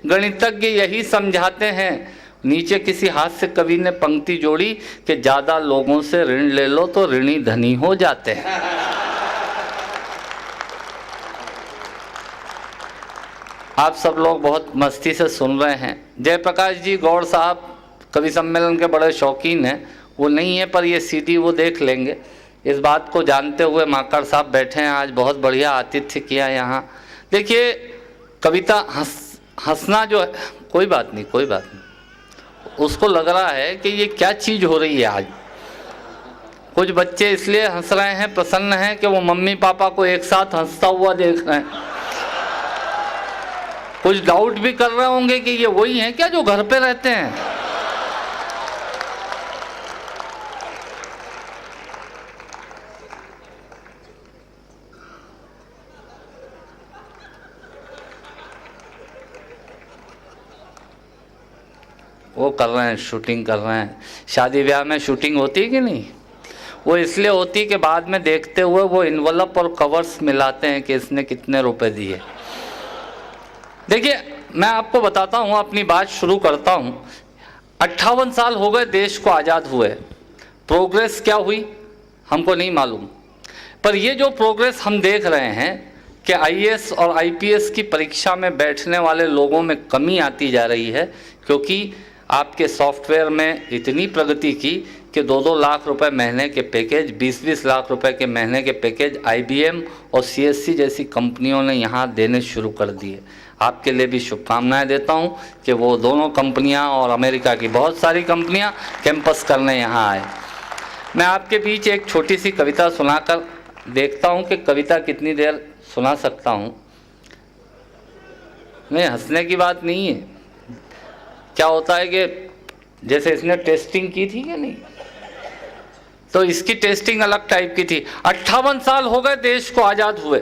गणितज्ञ यही समझाते हैं। नीचे किसी हास्य कवि ने पंक्ति जोड़ी कि ज़्यादा लोगों से ऋण ले लो तो ऋणी धनी हो जाते हैं। आप सब लोग बहुत मस्ती से सुन रहे हैं। जयप्रकाश जी गौड़ साहब कवि सम्मेलन के बड़े शौकीन हैं, वो नहीं है पर ये सीडी वो देख लेंगे। इस बात को जानते हुए माकड़ साहब बैठे हैं, आज बहुत बढ़िया आतिथ्य किया यहाँ। देखिए कविता हंसना जो है, कोई बात नहीं कोई बात नहीं, उसको लग रहा है कि ये क्या चीज़ हो रही है आज। कुछ बच्चे इसलिए हंस रहे हैं, प्रसन्न हैं कि वो मम्मी पापा को एक साथ हंसता हुआ देख रहे हैं। कुछ डाउट भी कर रहे होंगे कि ये वही हैं क्या जो घर पे रहते हैं। वो कर रहे हैं, शूटिंग कर रहे हैं। शादी ब्याह में शूटिंग होती है कि नहीं? वो इसलिए होती है कि बाद में देखते हुए वो इन्वेलप और कवर्स मिलाते हैं कि इसने कितने रुपए दिए। देखिए मैं आपको बताता हूँ, अपनी बात शुरू करता हूँ। 58 साल हो गए देश को आज़ाद हुए। प्रोग्रेस क्या हुई हमको नहीं मालूम, पर ये जो प्रोग्रेस हम देख रहे हैं कि IAS और IPS की परीक्षा में बैठने वाले लोगों में कमी आती जा रही है, क्योंकि आपके सॉफ्टवेयर में इतनी प्रगति की कि 2-2 लाख रुपए महीने के पैकेज, 20-20 लाख रुपए के महीने के पैकेज IBM और CSC जैसी कंपनियों ने यहाँ देने शुरू कर दिए। आपके लिए भी शुभकामनाएं देता हूँ कि वो दोनों कंपनियाँ और अमेरिका की बहुत सारी कंपनियाँ कैंपस करने यहाँ आए। मैं आपके बीच एक छोटी सी कविता सुनाकर देखता हूँ कि कविता कितनी देर सुना सकता हूँ। नहीं, हंसने की बात नहीं है। क्या होता है कि जैसे इसने टेस्टिंग की थी कि नहीं, तो इसकी टेस्टिंग अलग टाइप की थी। 58 साल हो गए देश को आज़ाद हुए,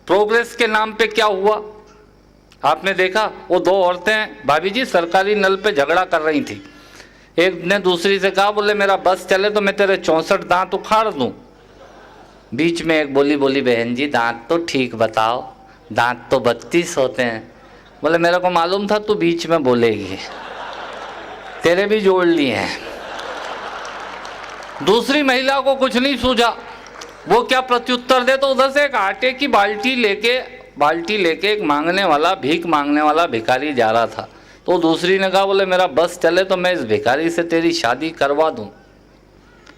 प्रोग्रेस के नाम पे क्या हुआ आपने देखा? वो दो औरतें भाभी जी सरकारी नल पे झगड़ा कर रही थी। एक ने दूसरी से कहा, बोले मेरा बस चले तो मैं तेरे 64 दांत उखाड़ दूं। बीच में एक बोली बहन जी दांत तो ठीक बताओ, दांत तो 32 होते हैं। बोले मेरे को मालूम था तू बीच में बोलेगी, तेरे भी जोड़ लिए हैं। दूसरी महिला को कुछ नहीं सूझा, वो क्या प्रत्युत्तर दे, तो उधर से एक आटे की बाल्टी लेके एक मांगने वाला, भीख मांगने वाला भिखारी जा रहा था। तो दूसरी ने कहा, बोले मेरा बस चले तो मैं इस भिखारी से तेरी शादी करवा दूं।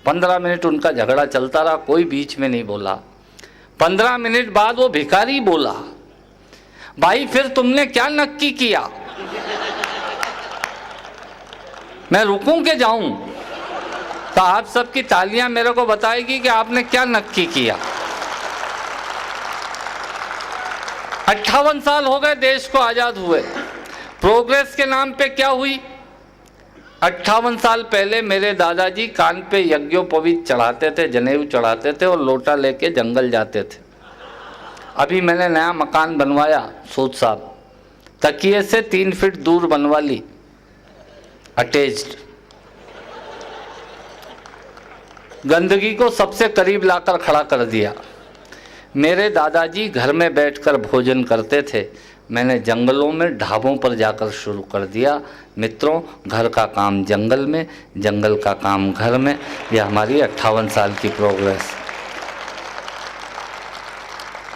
15 मिनट उनका झगड़ा चलता रहा, कोई बीच में नहीं बोला। 15 मिनट बाद वो भिखारी बोला, भाई फिर तुमने क्या नक्की किया, मैं रुकूं के जाऊं? तो आप सबकी तालियां मेरे को बताएगी कि आपने क्या नक्की किया। 58 साल हो गए देश को आजाद हुए, प्रोग्रेस के नाम पे क्या हुई? 58 साल पहले मेरे दादाजी कान पे यज्ञोपवीत चढ़ाते थे, जनेऊ चढ़ाते थे और लोटा लेके जंगल जाते थे। अभी मैंने नया मकान बनवाया, सूद साहब तकिए से 3 फीट दूर बनवा ली, अटैच्ड। गंदगी को सबसे करीब लाकर खड़ा कर दिया। मेरे दादाजी घर में बैठकर भोजन करते थे, मैंने जंगलों में ढाबों पर जाकर शुरू कर दिया। मित्रों, घर का काम जंगल में, जंगल का काम घर में, यह हमारी 58 साल की प्रोग्रेस।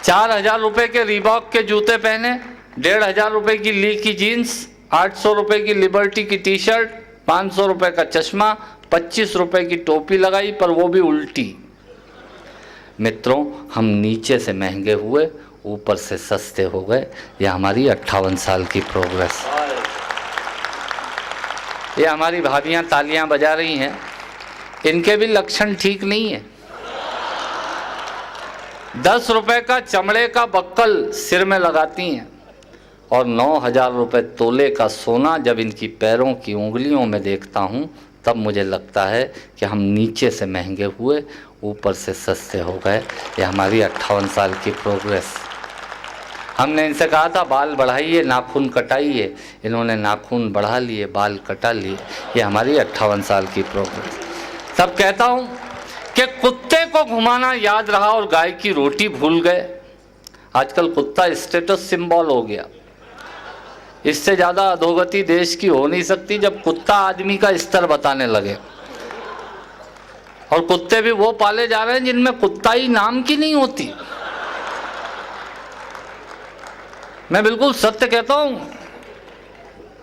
4000 रुपये के रीबॉक के जूते पहने, 1500 रुपये की ली की जीन्स, 800 रुपये की लिबर्टी की टी शर्ट, 500 रुपये का चश्मा, 25 रुपये की टोपी लगाई, पर वो भी उल्टी। मित्रों, हम नीचे से महंगे हुए, ऊपर से सस्ते हो गए। यह हमारी 58 साल की प्रोग्रेस। ये हमारी भाभियां तालियां बजा रही हैं, इनके भी लक्षण ठीक नहीं है। 10 रुपए का चमड़े का बक्कल सिर में लगाती हैं और 9000 रुपये तोले का सोना जब इनकी पैरों की उंगलियों में देखता हूँ, तब मुझे लगता है कि हम नीचे से महंगे हुए, ऊपर से सस्ते हो गए। ये हमारी 58 साल की प्रोग्रेस। हमने इनसे कहा था बाल बढ़ाइए, नाखून कटाइए, इन्होंने नाखून बढ़ा लिए, बाल कटा लिए। ये हमारी 58 साल की प्रोग्रेस। तब कहता हूँ कि कुत्ते को घुमाना याद रहा और गाय की रोटी भूल गए। आजकल कुत्ता स्टेटस सिंबल हो गया। इससे ज़्यादा अधोगति देश की हो नहीं सकती जब कुत्ता आदमी का स्तर बताने लगे। और कुत्ते भी वो पाले जा रहे हैं जिनमें कुत्ताई नाम की नहीं होती। मैं बिल्कुल सत्य कहता हूँ।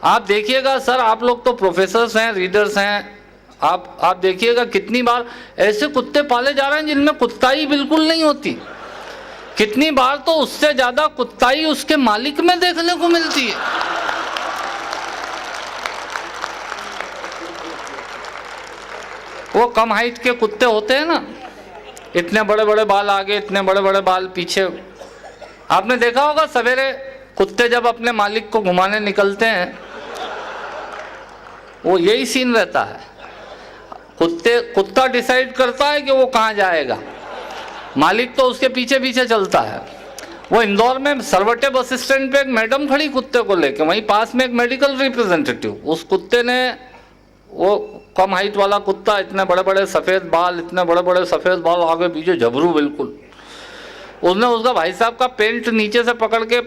आप देखिएगा सर, आप लोग तो प्रोफेसर्स हैं, रीडर्स हैं, आप देखिएगा कितनी बार ऐसे कुत्ते पाले जा रहे हैं जिनमें कुत्ताई बिल्कुल नहीं होती। कितनी बार तो उससे ज्यादा कुत्ताई उसके मालिक में देखने को मिलती है। वो कम हाइट के कुत्ते होते हैं ना, इतने बड़े बड़े बाल आगे, इतने बड़े बड़े बाल पीछे। आपने देखा होगा सवेरे कुत्ते जब अपने मालिक को घुमाने निकलते हैं, वो यही सीन रहता है। कुत्ता डिसाइड करता है कि वो कहाँ जाएगा, मालिक तो उसके पीछे पीछे चलता है। वो इंदौर में सरवटे बस स्टैंड पे एक मैडम खड़ी कुत्ते को लेके, वहीं पास में एक मेडिकल रिप्रेजेंटेटिव। उस कुत्ते ने, वो कम हाइट वाला कुत्ता, इतने बड़े बड़े सफ़ेद बाल, इतने बड़े बड़े सफ़ेद बाल, आगे पीछे झबरू बिल्कुल। उसने उसका भाई साहब का पेंट नीचे से पकड़ के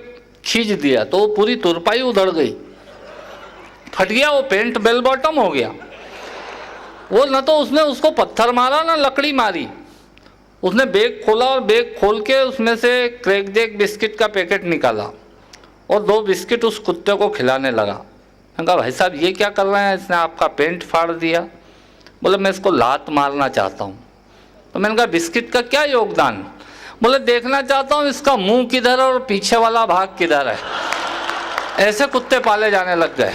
खींच दिया तो वो पूरी तुरपाई उधड़ गई, फट गया वो पेंट, बेल बॉटम हो गया वो। न तो उसने उसको पत्थर मारा ना लकड़ी मारी। उसने बैग खोला और बैग खोल के उसमें से क्रैक जैक बिस्किट का पैकेट निकाला और 2 बिस्किट उस कुत्ते को खिलाने लगा। मैंने कहा भाई साहब ये क्या कर रहे हैं, इसने आपका पेंट फाड़ दिया। बोले मैं इसको लात मारना चाहता हूँ। तो मैंने कहा बिस्किट का क्या योगदान? बोले देखना चाहता हूँ इसका मुंह किधर है और पीछे वाला भाग किधर है। ऐसे कुत्ते पाले जाने लग गए।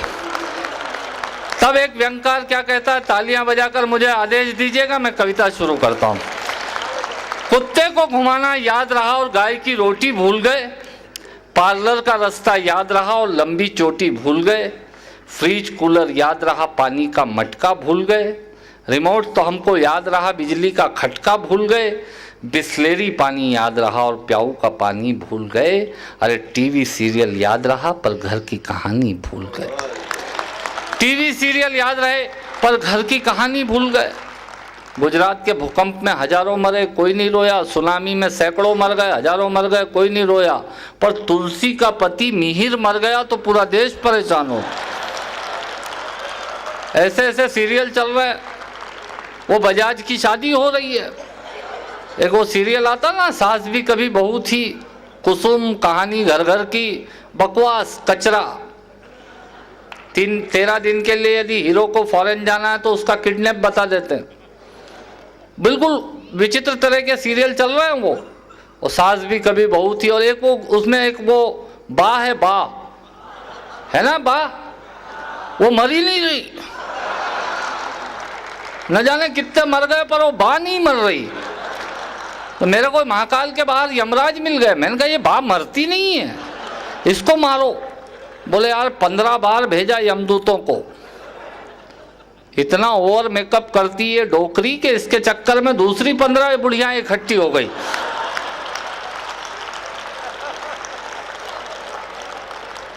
तब एक व्यंगकार क्या कहता है, तालियां बजाकर मुझे आदेश दीजिएगा, मैं कविता शुरू करता हूँ। कुत्ते को घुमाना याद रहा और गाय की रोटी भूल गए, पार्लर का रास्ता याद रहा और लंबी चोटी भूल गए, फ्रिज कूलर याद रहा, पानी का मटका भूल गए, रिमोट तो हमको याद रहा, बिजली का खटका भूल गए, बिस्लेरी पानी याद रहा और प्याऊ का पानी भूल गए। अरे टीवी सीरियल याद रहा पर घर की कहानी भूल गए। टीवी सीरियल याद रहे पर घर की कहानी भूल गए। गुजरात के भूकंप में हजारों मरे, कोई नहीं रोया। सुनामी में सैकड़ों मर गए, हजारों मर गए, कोई नहीं रोया। पर तुलसी का पति मिहिर मर गया तो पूरा देश परेशान हो। ऐसे ऐसे सीरियल चल रहे हैं। वो बजाज की शादी हो रही है। एक वो सीरियल आता ना, सास भी कभी बहू थी, कुसुम कहानी घर घर की, बकवास कचरा। 13 दिन के लिए यदि हीरो को फॉरेन जाना है तो उसका किडनैप बता देते हैं। बिल्कुल विचित्र तरह के सीरियल चल रहे हैं। वो सास भी कभी बहू थी, और एक वो उसमें एक वो बा है, बा है ना, बा वो मरी नहीं रही। न जाने कितने मर गए पर वो बा नहीं मर रही। तो मेरे को महाकाल के बाहर यमराज मिल गए। मैंने कहा ये बा मरती नहीं है, इसको मारो। बोले यार 15 बार भेजा यमदूतों को, इतना ओवर मेकअप करती है डोकरी के, इसके चक्कर में दूसरी 15 बुढ़ियां इकट्ठी हो गई।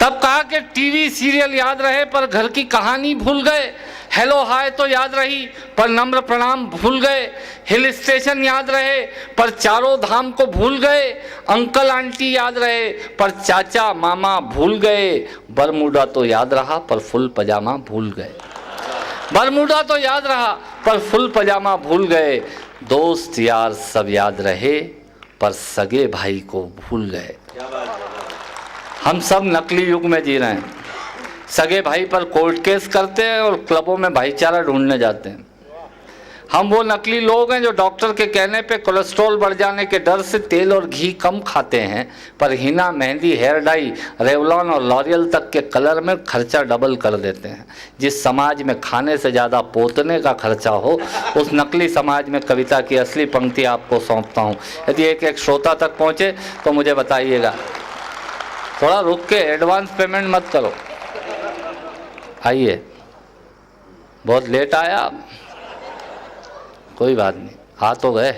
तब कहा कि टीवी सीरियल याद रहे पर घर की कहानी भूल गए। हेलो हाय तो याद रही पर नम्र प्रणाम भूल गए। हिल स्टेशन याद रहे पर चारों धाम को भूल गए। अंकल आंटी याद रहे पर चाचा मामा भूल गए। बरमूडा तो याद रहा पर फुल पजामा भूल गए। बरमूडा तो याद रहा पर फुल पजामा भूल गए। दोस्त यार सब याद रहे पर सगे भाई को भूल गए। हम सब नकली युग में जी रहे हैं। सगे भाई पर कोर्ट केस करते हैं और क्लबों में भाईचारा ढूंढने जाते हैं। हम वो नकली लोग हैं जो डॉक्टर के कहने पे कोलेस्ट्रॉल बढ़ जाने के डर से तेल और घी कम खाते हैं, पर हिना, मेहंदी, हेयर डाई, रेवलॉन और लॉरियल तक के कलर में खर्चा डबल कर देते हैं। जिस समाज में खाने से ज़्यादा पोतने का खर्चा हो, उस नकली समाज में कविता की असली पंक्ति आपको सौंपता हूँ। यदि एक श्रोता तक पहुँचे तो मुझे बताइएगा। थोड़ा रुक के एडवांस पेमेंट मत करो। आइए, बहुत लेट आया, कोई बात नहीं, आ तो गए।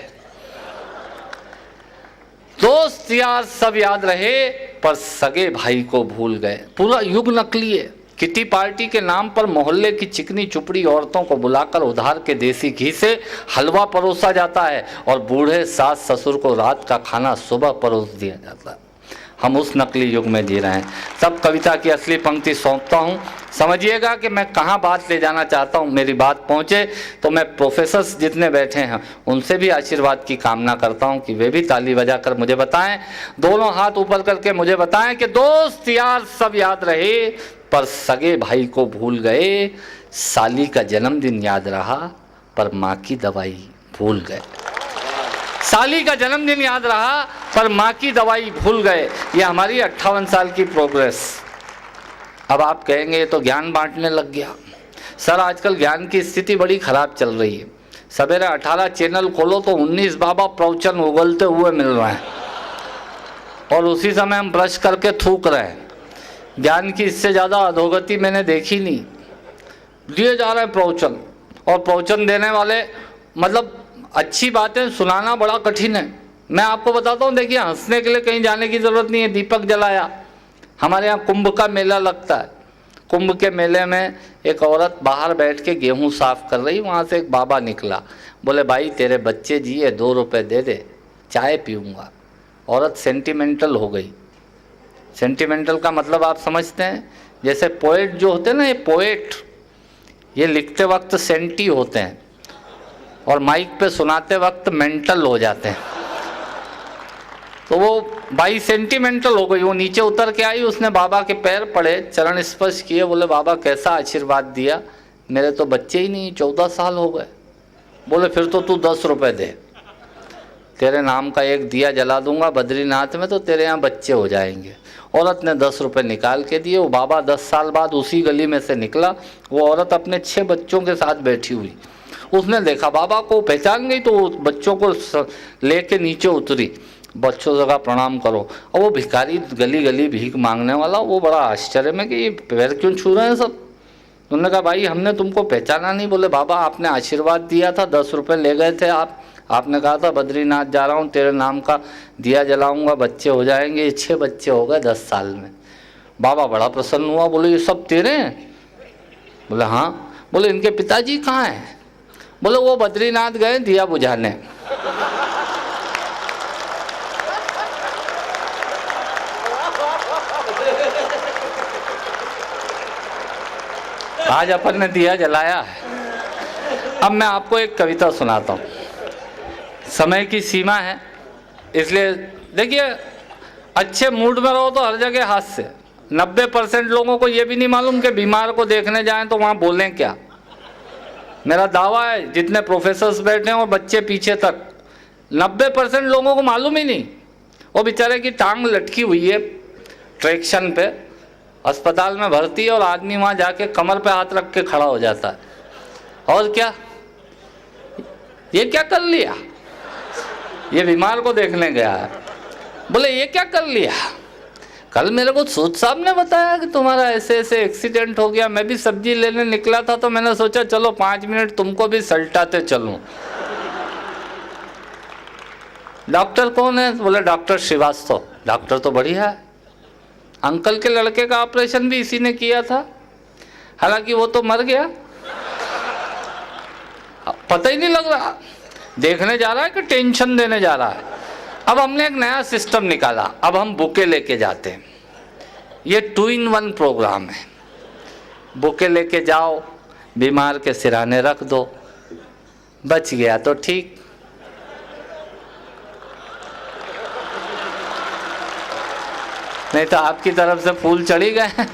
दोस्त यार सब याद रहे पर सगे भाई को भूल गए। पूरा युग नकली है। किटी पार्टी के नाम पर मोहल्ले की चिकनी चुपड़ी औरतों को बुलाकर उधार के देसी घी से हलवा परोसा जाता है और बूढ़े सास ससुर को रात का खाना सुबह परोस दिया जाता है। हम उस नकली युग में जी रहे हैं। तब कविता की असली पंक्ति सौंपता हूँ, समझिएगा कि मैं कहाँ बात ले जाना चाहता हूँ। मेरी बात पहुँचे तो मैं प्रोफेसर्स जितने बैठे हैं उनसे भी आशीर्वाद की कामना करता हूँ कि वे भी ताली बजाकर मुझे बताएं, दोनों हाथ ऊपर करके मुझे बताएं कि दोस्त यार सब याद रहे पर सगे भाई को भूल गए। साली का जन्मदिन याद रहा पर माँ की दवाई भूल गए। साली का जन्मदिन याद रहा पर माँ की दवाई भूल गए। ये हमारी 58 साल की प्रोग्रेस। अब आप कहेंगे ये तो ज्ञान बांटने लग गया। सर आजकल ज्ञान की स्थिति बड़ी खराब चल रही है। सवेरे 18 चैनल खोलो तो 19 बाबा प्रवचन उगलते हुए मिल रहे हैं और उसी समय हम ब्रश करके थूक रहे हैं। ज्ञान की इससे ज़्यादा अधोगति मैंने देखी नहीं। दिए जा रहे हैं प्रवचन, और प्रवचन देने वाले मतलब अच्छी बातें सुनाना बड़ा कठिन है। मैं आपको बताता हूँ, देखिए हंसने के लिए कहीं जाने की ज़रूरत नहीं है। दीपक जलाया, हमारे यहाँ कुंभ का मेला लगता है। कुंभ के मेले में एक औरत बाहर बैठ के गेहूँ साफ कर रही, वहाँ से एक बाबा निकला, बोले भाई तेरे बच्चे जिए 2 रुपये दे दे, चाय पीऊँगा। औरत सेंटिमेंटल हो गई। सेंटिमेंटल का मतलब आप समझते हैं, जैसे पोएट जो होते हैं ना, ये पोएट ये लिखते वक्त सेंटी होते हैं और माइक पे सुनाते वक्त मेंटल हो जाते हैं। तो वो बाई सेंटिमेंटल हो गई। वो नीचे उतर के आई, उसने बाबा के पैर पड़े, चरण स्पर्श किए, बोले बाबा कैसा आशीर्वाद दिया, मेरे तो बच्चे ही नहीं, 14 साल हो गए। बोले फिर तो तू 10 रुपये दे, तेरे नाम का एक दिया जला दूंगा बद्रीनाथ में तो तेरे यहाँ बच्चे हो जाएंगे। औरत ने 10 रुपये निकाल के दिए। वो बाबा 10 साल बाद उसी गली में से निकला। वो औरत अपने 6 बच्चों के साथ बैठी हुई, उसने देखा बाबा को, पहचान गई, तो बच्चों को लेके नीचे उतरी, बच्चों से कहा प्रणाम करो। और वो भिखारी गली गली भीख मांगने वाला, वो बड़ा आश्चर्य में कि ये पैर क्यों छू रहे हैं सब, उन्होंने कहा भाई हमने तुमको पहचाना नहीं। बोले बाबा आपने आशीर्वाद दिया था, 10 रुपये ले गए थे आपने कहा था बद्रीनाथ जा रहा हूँ, तेरे नाम का दिया जलाऊंगा, बच्चे हो जाएंगे। ये 6 बच्चे हो गए 10 साल में। बाबा बड़ा प्रसन्न हुआ, बोले ये सब तेरे हैं? बोले हाँ। बोले इनके पिताजी कहाँ हैं? बोले वो बद्रीनाथ गए दिया बुझाने। आज अपन ने दिया जलाया है। अब मैं आपको एक कविता सुनाता हूँ। समय की सीमा है, इसलिए देखिए अच्छे मूड में रहो तो हर जगह हास्य। 90% लोगों को ये भी नहीं मालूम कि बीमार को देखने जाएं तो वहाँ बोलें क्या। मेरा दावा है जितने प्रोफेसर्स बैठे हैं और बच्चे पीछे तक, 90% लोगों को मालूम ही नहीं। वो बेचारे की टांग लटकी हुई है ट्रैक्शन पे, अस्पताल में भर्ती है और आदमी वहाँ जाके कमर पे हाथ रख के खड़ा हो जाता है। और क्या ये क्या कर लिया? ये बीमार को देखने गया है। बोले ये क्या कर लिया? कल मेरे को सूद साहब ने बताया कि तुम्हारा ऐसे ऐसे एक्सीडेंट हो गया। मैं भी सब्जी लेने निकला था तो मैंने सोचा चलो 5 मिनट तुमको भी सल्टाते चलूं। डॉक्टर कौन है? बोले डॉक्टर श्रीवास्तव। डॉक्टर तो बढ़िया है, अंकल के लड़के का ऑपरेशन भी इसी ने किया था, हालांकि वो तो मर गया, पता ही नहीं लग रहा। देखने जा रहा है कि टेंशन देने जा रहा है। अब हमने एक नया सिस्टम निकाला, अब हम बुके लेके जाते हैं। ये 2 in 1 प्रोग्राम है। बुके लेके जाओ, बीमार के सिराने रख दो, बच गया तो ठीक। नहीं तो आपकी तरफ से फूल चढ़ी गए।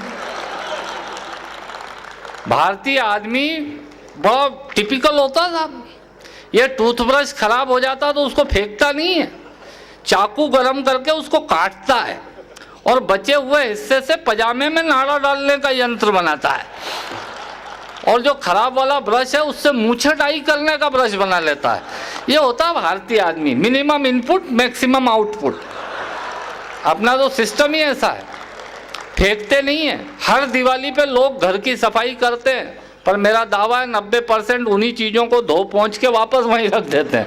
भारतीय आदमी बड़ा टिपिकल होता था। ये टूथब्रश खराब हो जाता तो उसको फेंकता नहीं है, चाकू गरम करके उसको काटता है और बचे हुए हिस्से से पजामे में नाड़ा डालने का यंत्र बनाता है। और जो खराब वाला ब्रश है उससे मूछे डाई करने का ब्रश बना लेता है। ये होता है भारतीय आदमी, मिनिमम इनपुट मैक्सिमम आउटपुट। अपना तो सिस्टम ही ऐसा है, फेंकते नहीं है। हर दिवाली पे लोग घर की सफाई करते हैं, पर मेरा दावा है 90% उन्हीं चीज़ों को धो पोंछ के वापस वहीं रख देते हैं।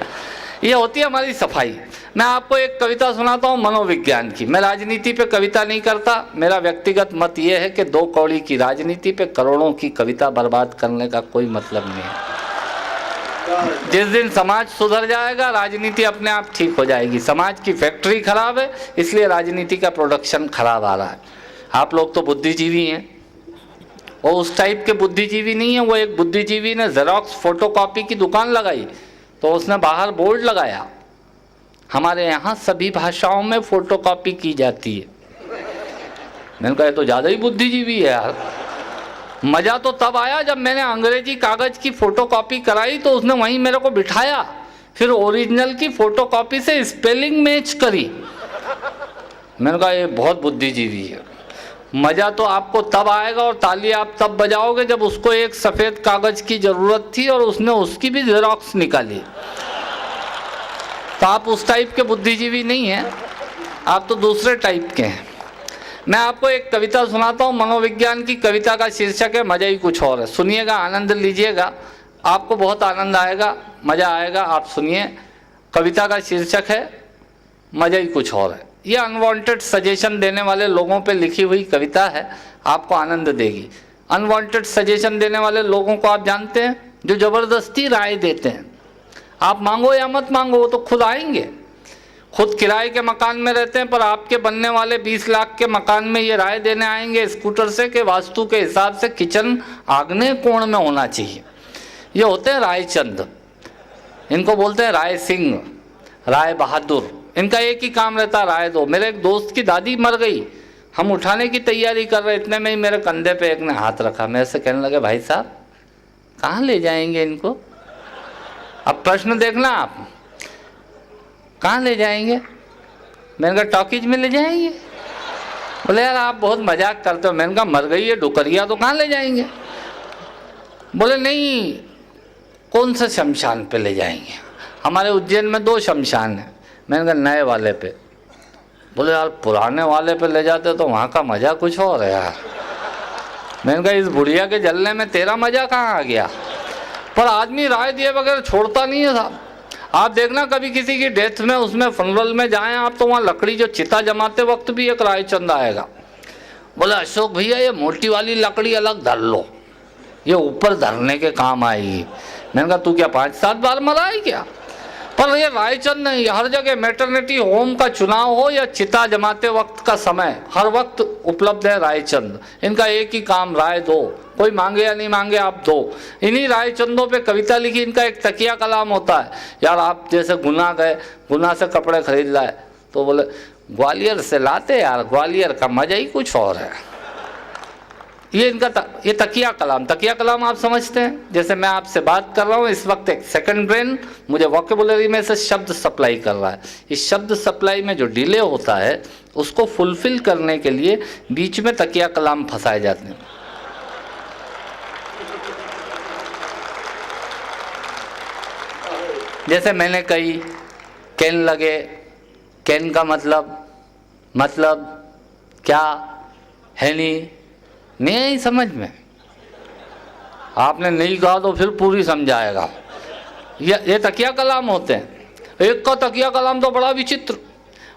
ये होती है हमारी सफाई। मैं आपको एक कविता सुनाता हूँ मनोविज्ञान की। मैं राजनीति पे कविता नहीं करता। मेरा व्यक्तिगत मत ये है कि 2 कौड़ी की राजनीति पे करोड़ों की कविता बर्बाद करने का कोई मतलब नहीं है। जिस दिन समाज सुधर जाएगा राजनीति अपने आप ठीक हो जाएगी। समाज की फैक्ट्री खराब है, इसलिए राजनीति का प्रोडक्शन खराब आ रहा है। आप लोग तो बुद्धिजीवी हैं, वो उस टाइप के बुद्धिजीवी नहीं है। वो एक बुद्धिजीवी ने जेरोक्स फोटोकॉपी की दुकान लगाई तो उसने बाहर बोर्ड लगाया, हमारे यहाँ सभी भाषाओं में फोटोकॉपी की जाती है। मैंने कहा तो ज़्यादा ही बुद्धिजीवी है यार। मज़ा तो तब आया जब मैंने अंग्रेजी कागज़ की फ़ोटोकॉपी कराई तो उसने वहीं मेरे को बिठाया, फिर ओरिजिनल की फ़ोटोकॉपी से स्पेलिंग मैच करी। मैंने कहा ये बहुत बुद्धिजीवी है। मज़ा तो आपको तब आएगा और ताली आप तब बजाओगे जब उसको एक सफ़ेद कागज़ की ज़रूरत थी और उसने उसकी भी जेरोक्स निकाली। तो आप उस टाइप के बुद्धिजीवी नहीं हैं, आप तो दूसरे टाइप के हैं। मैं आपको एक कविता सुनाता हूँ, मनोविज्ञान की कविता का शीर्षक है मज़ा ही कुछ और है। सुनिएगा, आनंद लीजिएगा, आपको बहुत आनंद आएगा, मज़ा आएगा। आप सुनिए, कविता का शीर्षक है मज़ा ही कुछ और है। ये अनवांटेड सजेशन देने वाले लोगों पे लिखी हुई कविता है, आपको आनंद देगी। अनवांटेड सजेशन देने वाले लोगों को आप जानते हैं, जो ज़बरदस्ती राय देते हैं। आप मांगो या मत मांगो, वो तो खुद आएंगे। खुद किराए के मकान में रहते हैं पर आपके बनने वाले 20 लाख के मकान में ये राय देने आएंगे स्कूटर से कि वास्तु के हिसाब से किचन आग्नेय कोण में होना चाहिए। ये होते हैं रायचंद, इनको बोलते हैं राय सिंह, राय बहादुर। इनका एक ही काम रहता है, राय दो। मेरे एक दोस्त की दादी मर गई, हम उठाने की तैयारी कर रहे, इतने में ही मेरे कंधे पे एक ने हाथ रखा। मेरे से कहने लगे भाई साहब कहाँ ले जाएंगे इनको? अब प्रश्न देखना आप, कहाँ ले जाएंगे? मैंने कहा टॉकीज में ले जाएंगे। बोले यार आप बहुत मजाक करते हो। मैंने कहा मर गई है डुकरिया तो कहाँ ले जाएंगे? बोले नहीं, कौन से शमशान पे ले जाएंगे? हमारे उज्जैन में 2 शमशान हैं। मैंने कहा नए वाले पे। बोले यार पुराने वाले पे ले जाते तो वहाँ का मज़ा कुछ और है यार। मैंने कहा इस बुढ़िया के जलने में तेरा मजा कहाँ आ गया। पर आदमी राय दिए बगैर छोड़ता नहीं है साहब। आप देखना कभी किसी की डेथ में उसमें फनरल में जाएं आप तो वहाँ लकड़ी जो चिता जमाते वक्त भी एक रायचंद आएगा, बोला अशोक भैया ये मोटी वाली लकड़ी अलग धर लो, ये ऊपर धरने के काम आएगी। मैंने कहा तू क्या 5-7 बार मरा है क्या। पर ये रायचंद नहीं, हर जगह मैटरनिटी होम का चुनाव हो या चिता जमाते वक्त का समय, हर वक्त उपलब्ध है रायचंद। इनका एक ही काम, राय दो, कोई मांगे या नहीं मांगे आप दो। इन्हीं रायचंदों पे कविता लिखी। इनका एक तकिया कलाम होता है, यार आप जैसे गुना गए, गुना से कपड़े खरीद लाए तो बोले ग्वालियर से लाते यार, ग्वालियर का मजा ही कुछ और है। ये इनका ये तकिया कलाम आप समझते हैं। जैसे मैं आपसे बात कर रहा हूँ इस वक्त एक सेकंड ब्रेन मुझे वोकेबुलरी में से शब्द सप्लाई कर रहा है। इस शब्द सप्लाई में जो डिले होता है उसको फुलफिल करने के लिए बीच में तकिया कलाम फंसाए जाते हैं। जैसे मैंने कही कैन लगे, कैन का मतलब क्या है, नहीं समझ में। आपने नहीं कहा तो फिर पूरी समझाएगा। ये तकिया कलाम होते हैं। एक का तकिया कलाम तो बड़ा विचित्र,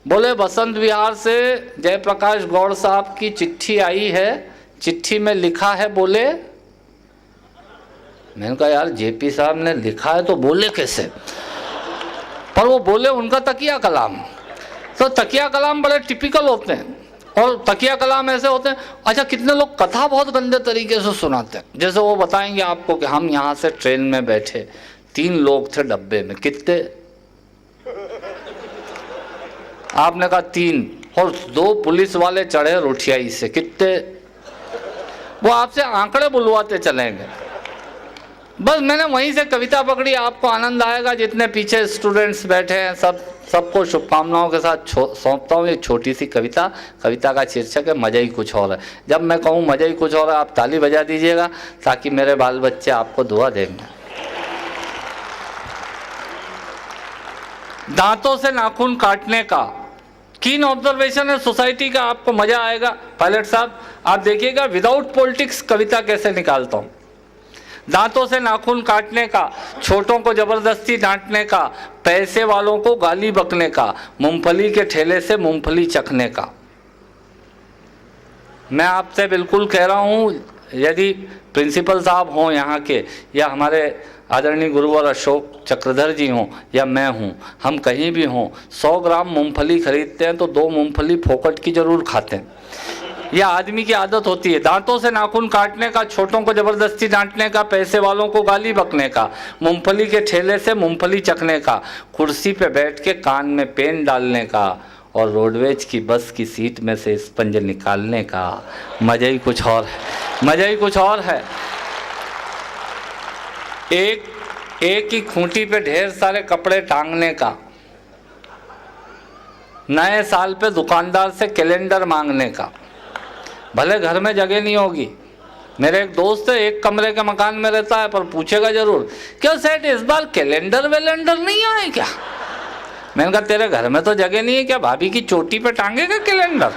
बोले बसंत विहार से जयप्रकाश गौड़ साहब की चिट्ठी आई है, चिट्ठी में लिखा है बोले। मैंने कहा यार जेपी साहब ने लिखा है तो बोले कैसे, पर वो बोले उनका तकिया कलाम। तो तकिया कलाम बड़े टिपिकल होते हैं और तकिया कलाम ऐसे होते हैं। अच्छा कितने लोग कथा बहुत गंदे तरीके से सुनाते हैं। जैसे वो बताएंगे आपको कि हम यहाँ से ट्रेन में बैठे, 3 लोग थे डब्बे में, कितने, आपने कहा 3, और 2 पुलिस वाले चढ़े रोटियाई से, कितने। वो आपसे आंकड़े बुलवाते चलेंगे। बस मैंने वहीं से कविता पकड़ी, आपको आनंद आएगा। जितने पीछे स्टूडेंट्स बैठे हैं सबको शुभकामनाओं के साथ सौंपता हूँ एक छोटी सी कविता। कविता का शीर्षक है मजा ही कुछ और है। जब मैं कहूँ मजा ही कुछ और है आप ताली बजा दीजिएगा ताकि मेरे बाल बच्चे आपको दुआ देंगे। दांतों से नाखून काटने का कीन ऑब्जर्वेशन है सोसाइटी का, आपको मजा आएगा। पायलट साहब आप देखिएगा विदाउट पॉलिटिक्स कविता कैसे निकालता हूँ। दांतों से नाखून काटने का, छोटों को जबरदस्ती डांटने का, पैसे वालों को गाली बकने का, मूंगफली के ठेले से मूंगफली चखने का। मैं आपसे बिल्कुल कह रहा हूँ, यदि प्रिंसिपल साहब हों यहाँ के या हमारे आदरणीय गुरुवर अशोक चक्रधर जी हों या मैं हूँ, हम कहीं भी हों, 100 ग्राम मूंगफली खरीदते हैं तो 2 मूंगफली फोकट की जरूर खाते हैं। यह आदमी की आदत होती है। दांतों से नाखून काटने का, छोटों को जबरदस्ती डांटने का, पैसे वालों को गाली बकने का, मूंगफली के ठेले से मूंगफली चखने का, कुर्सी पे बैठ के कान में पेन डालने का और रोडवेज की बस की सीट में से स्पंज निकालने का। मजा ही कुछ और है, मजा ही कुछ और है। एक ही खूंटी पे ढेर सारे कपड़े टांगने का, नए साल पे दुकानदार से कैलेंडर मांगने का। भले घर में जगह नहीं होगी। मेरे एक दोस्त है, एक कमरे के मकान में रहता है, पर पूछेगा जरूर क्यों सेठ इस बार कैलेंडर वेलेंडर नहीं आए क्या। मैंने कहा तेरे घर में तो जगह नहीं है क्या, भाभी की चोटी पे टांगेगा कैलेंडर,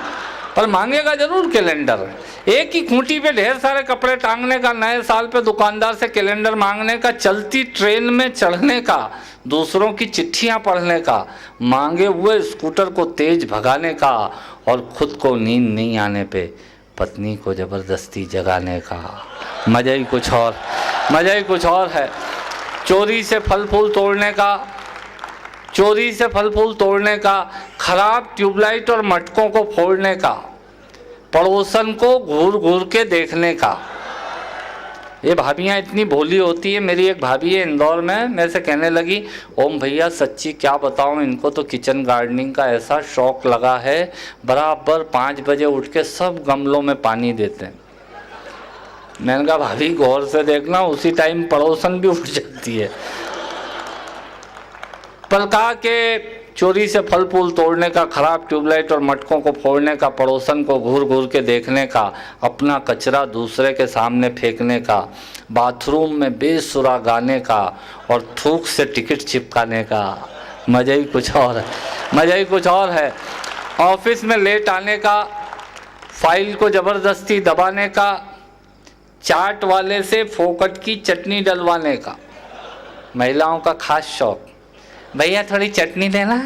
पर मांगेगा जरूर कैलेंडर। एक ही खूंटी पे ढेर सारे कपड़े टांगने का, नए साल पे दुकानदार से कैलेंडर मांगने का, चलती ट्रेन में चढ़ने का, दूसरों की चिट्ठियां पढ़ने का, मांगे हुए स्कूटर को तेज भगाने का और खुद को नींद नहीं आने पे पत्नी को जबरदस्ती जगाने का। मजा ही कुछ और, मजा ही कुछ और है। चोरी से फल फूल तोड़ने का, चोरी से फल फूल तोड़ने का, खराब ट्यूबलाइट और मटकों को फोड़ने का, पड़ोसन को घूर घूर के देखने का। ये भाभियाँ इतनी भोली होती है। मेरी एक भाभी है इंदौर में, मेरे से कहने लगी ओम भैया सच्ची क्या बताऊँ, इनको तो किचन गार्डनिंग का ऐसा शौक लगा है, बराबर 5 बजे उठ के सब गमलों में पानी देते हैं। मैंने कहा भाभी गौर से देखना, उसी टाइम पड़ोसन भी उठ जाती है। पर कहा कि चोरी से फल फूल तोड़ने का, खराब ट्यूबलाइट और मटकों को फोड़ने का, पड़ोसन को घूर घूर के देखने का, अपना कचरा दूसरे के सामने फेंकने का, बाथरूम में बेसुरा गाने का और थूक से टिकट चिपकाने का। मज़ा ही कुछ और है, मज़ा ही कुछ और है। ऑफिस में लेट आने का, फाइल को ज़बरदस्ती दबाने का, चाट वाले से फोकट की चटनी डलवाने का, महिलाओं का खास शौक। भैया थोड़ी चटनी देना,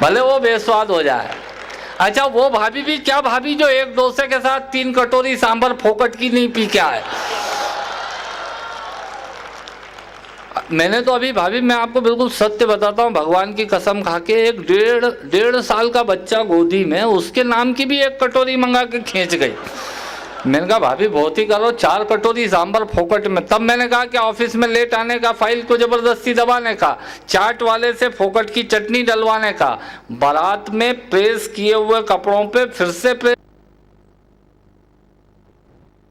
भले वो बेस्वाद हो जाए। अच्छा वो भाभी भी क्या भाभी जो एक डोसे के साथ 3 कटोरी सांभर फोकट की नहीं पी के आए। मैंने तो अभी भाभी मैं आपको बिल्कुल सत्य बताता हूँ, भगवान की कसम खा के, एक डेढ़ साल का बच्चा गोदी में, उसके नाम की भी 1 कटोरी मंगा के खींच गई। मैंने कहा भाभी बहुत ही करो, 4 कटोरी सांभर फोकट में। तब मैंने कहा कि ऑफिस में लेट आने का, फाइल को जबरदस्ती दबाने का, चाट वाले से फोकट की चटनी डलवाने का, बारात में प्रेस किए हुए कपड़ों पे फिर से प्रेस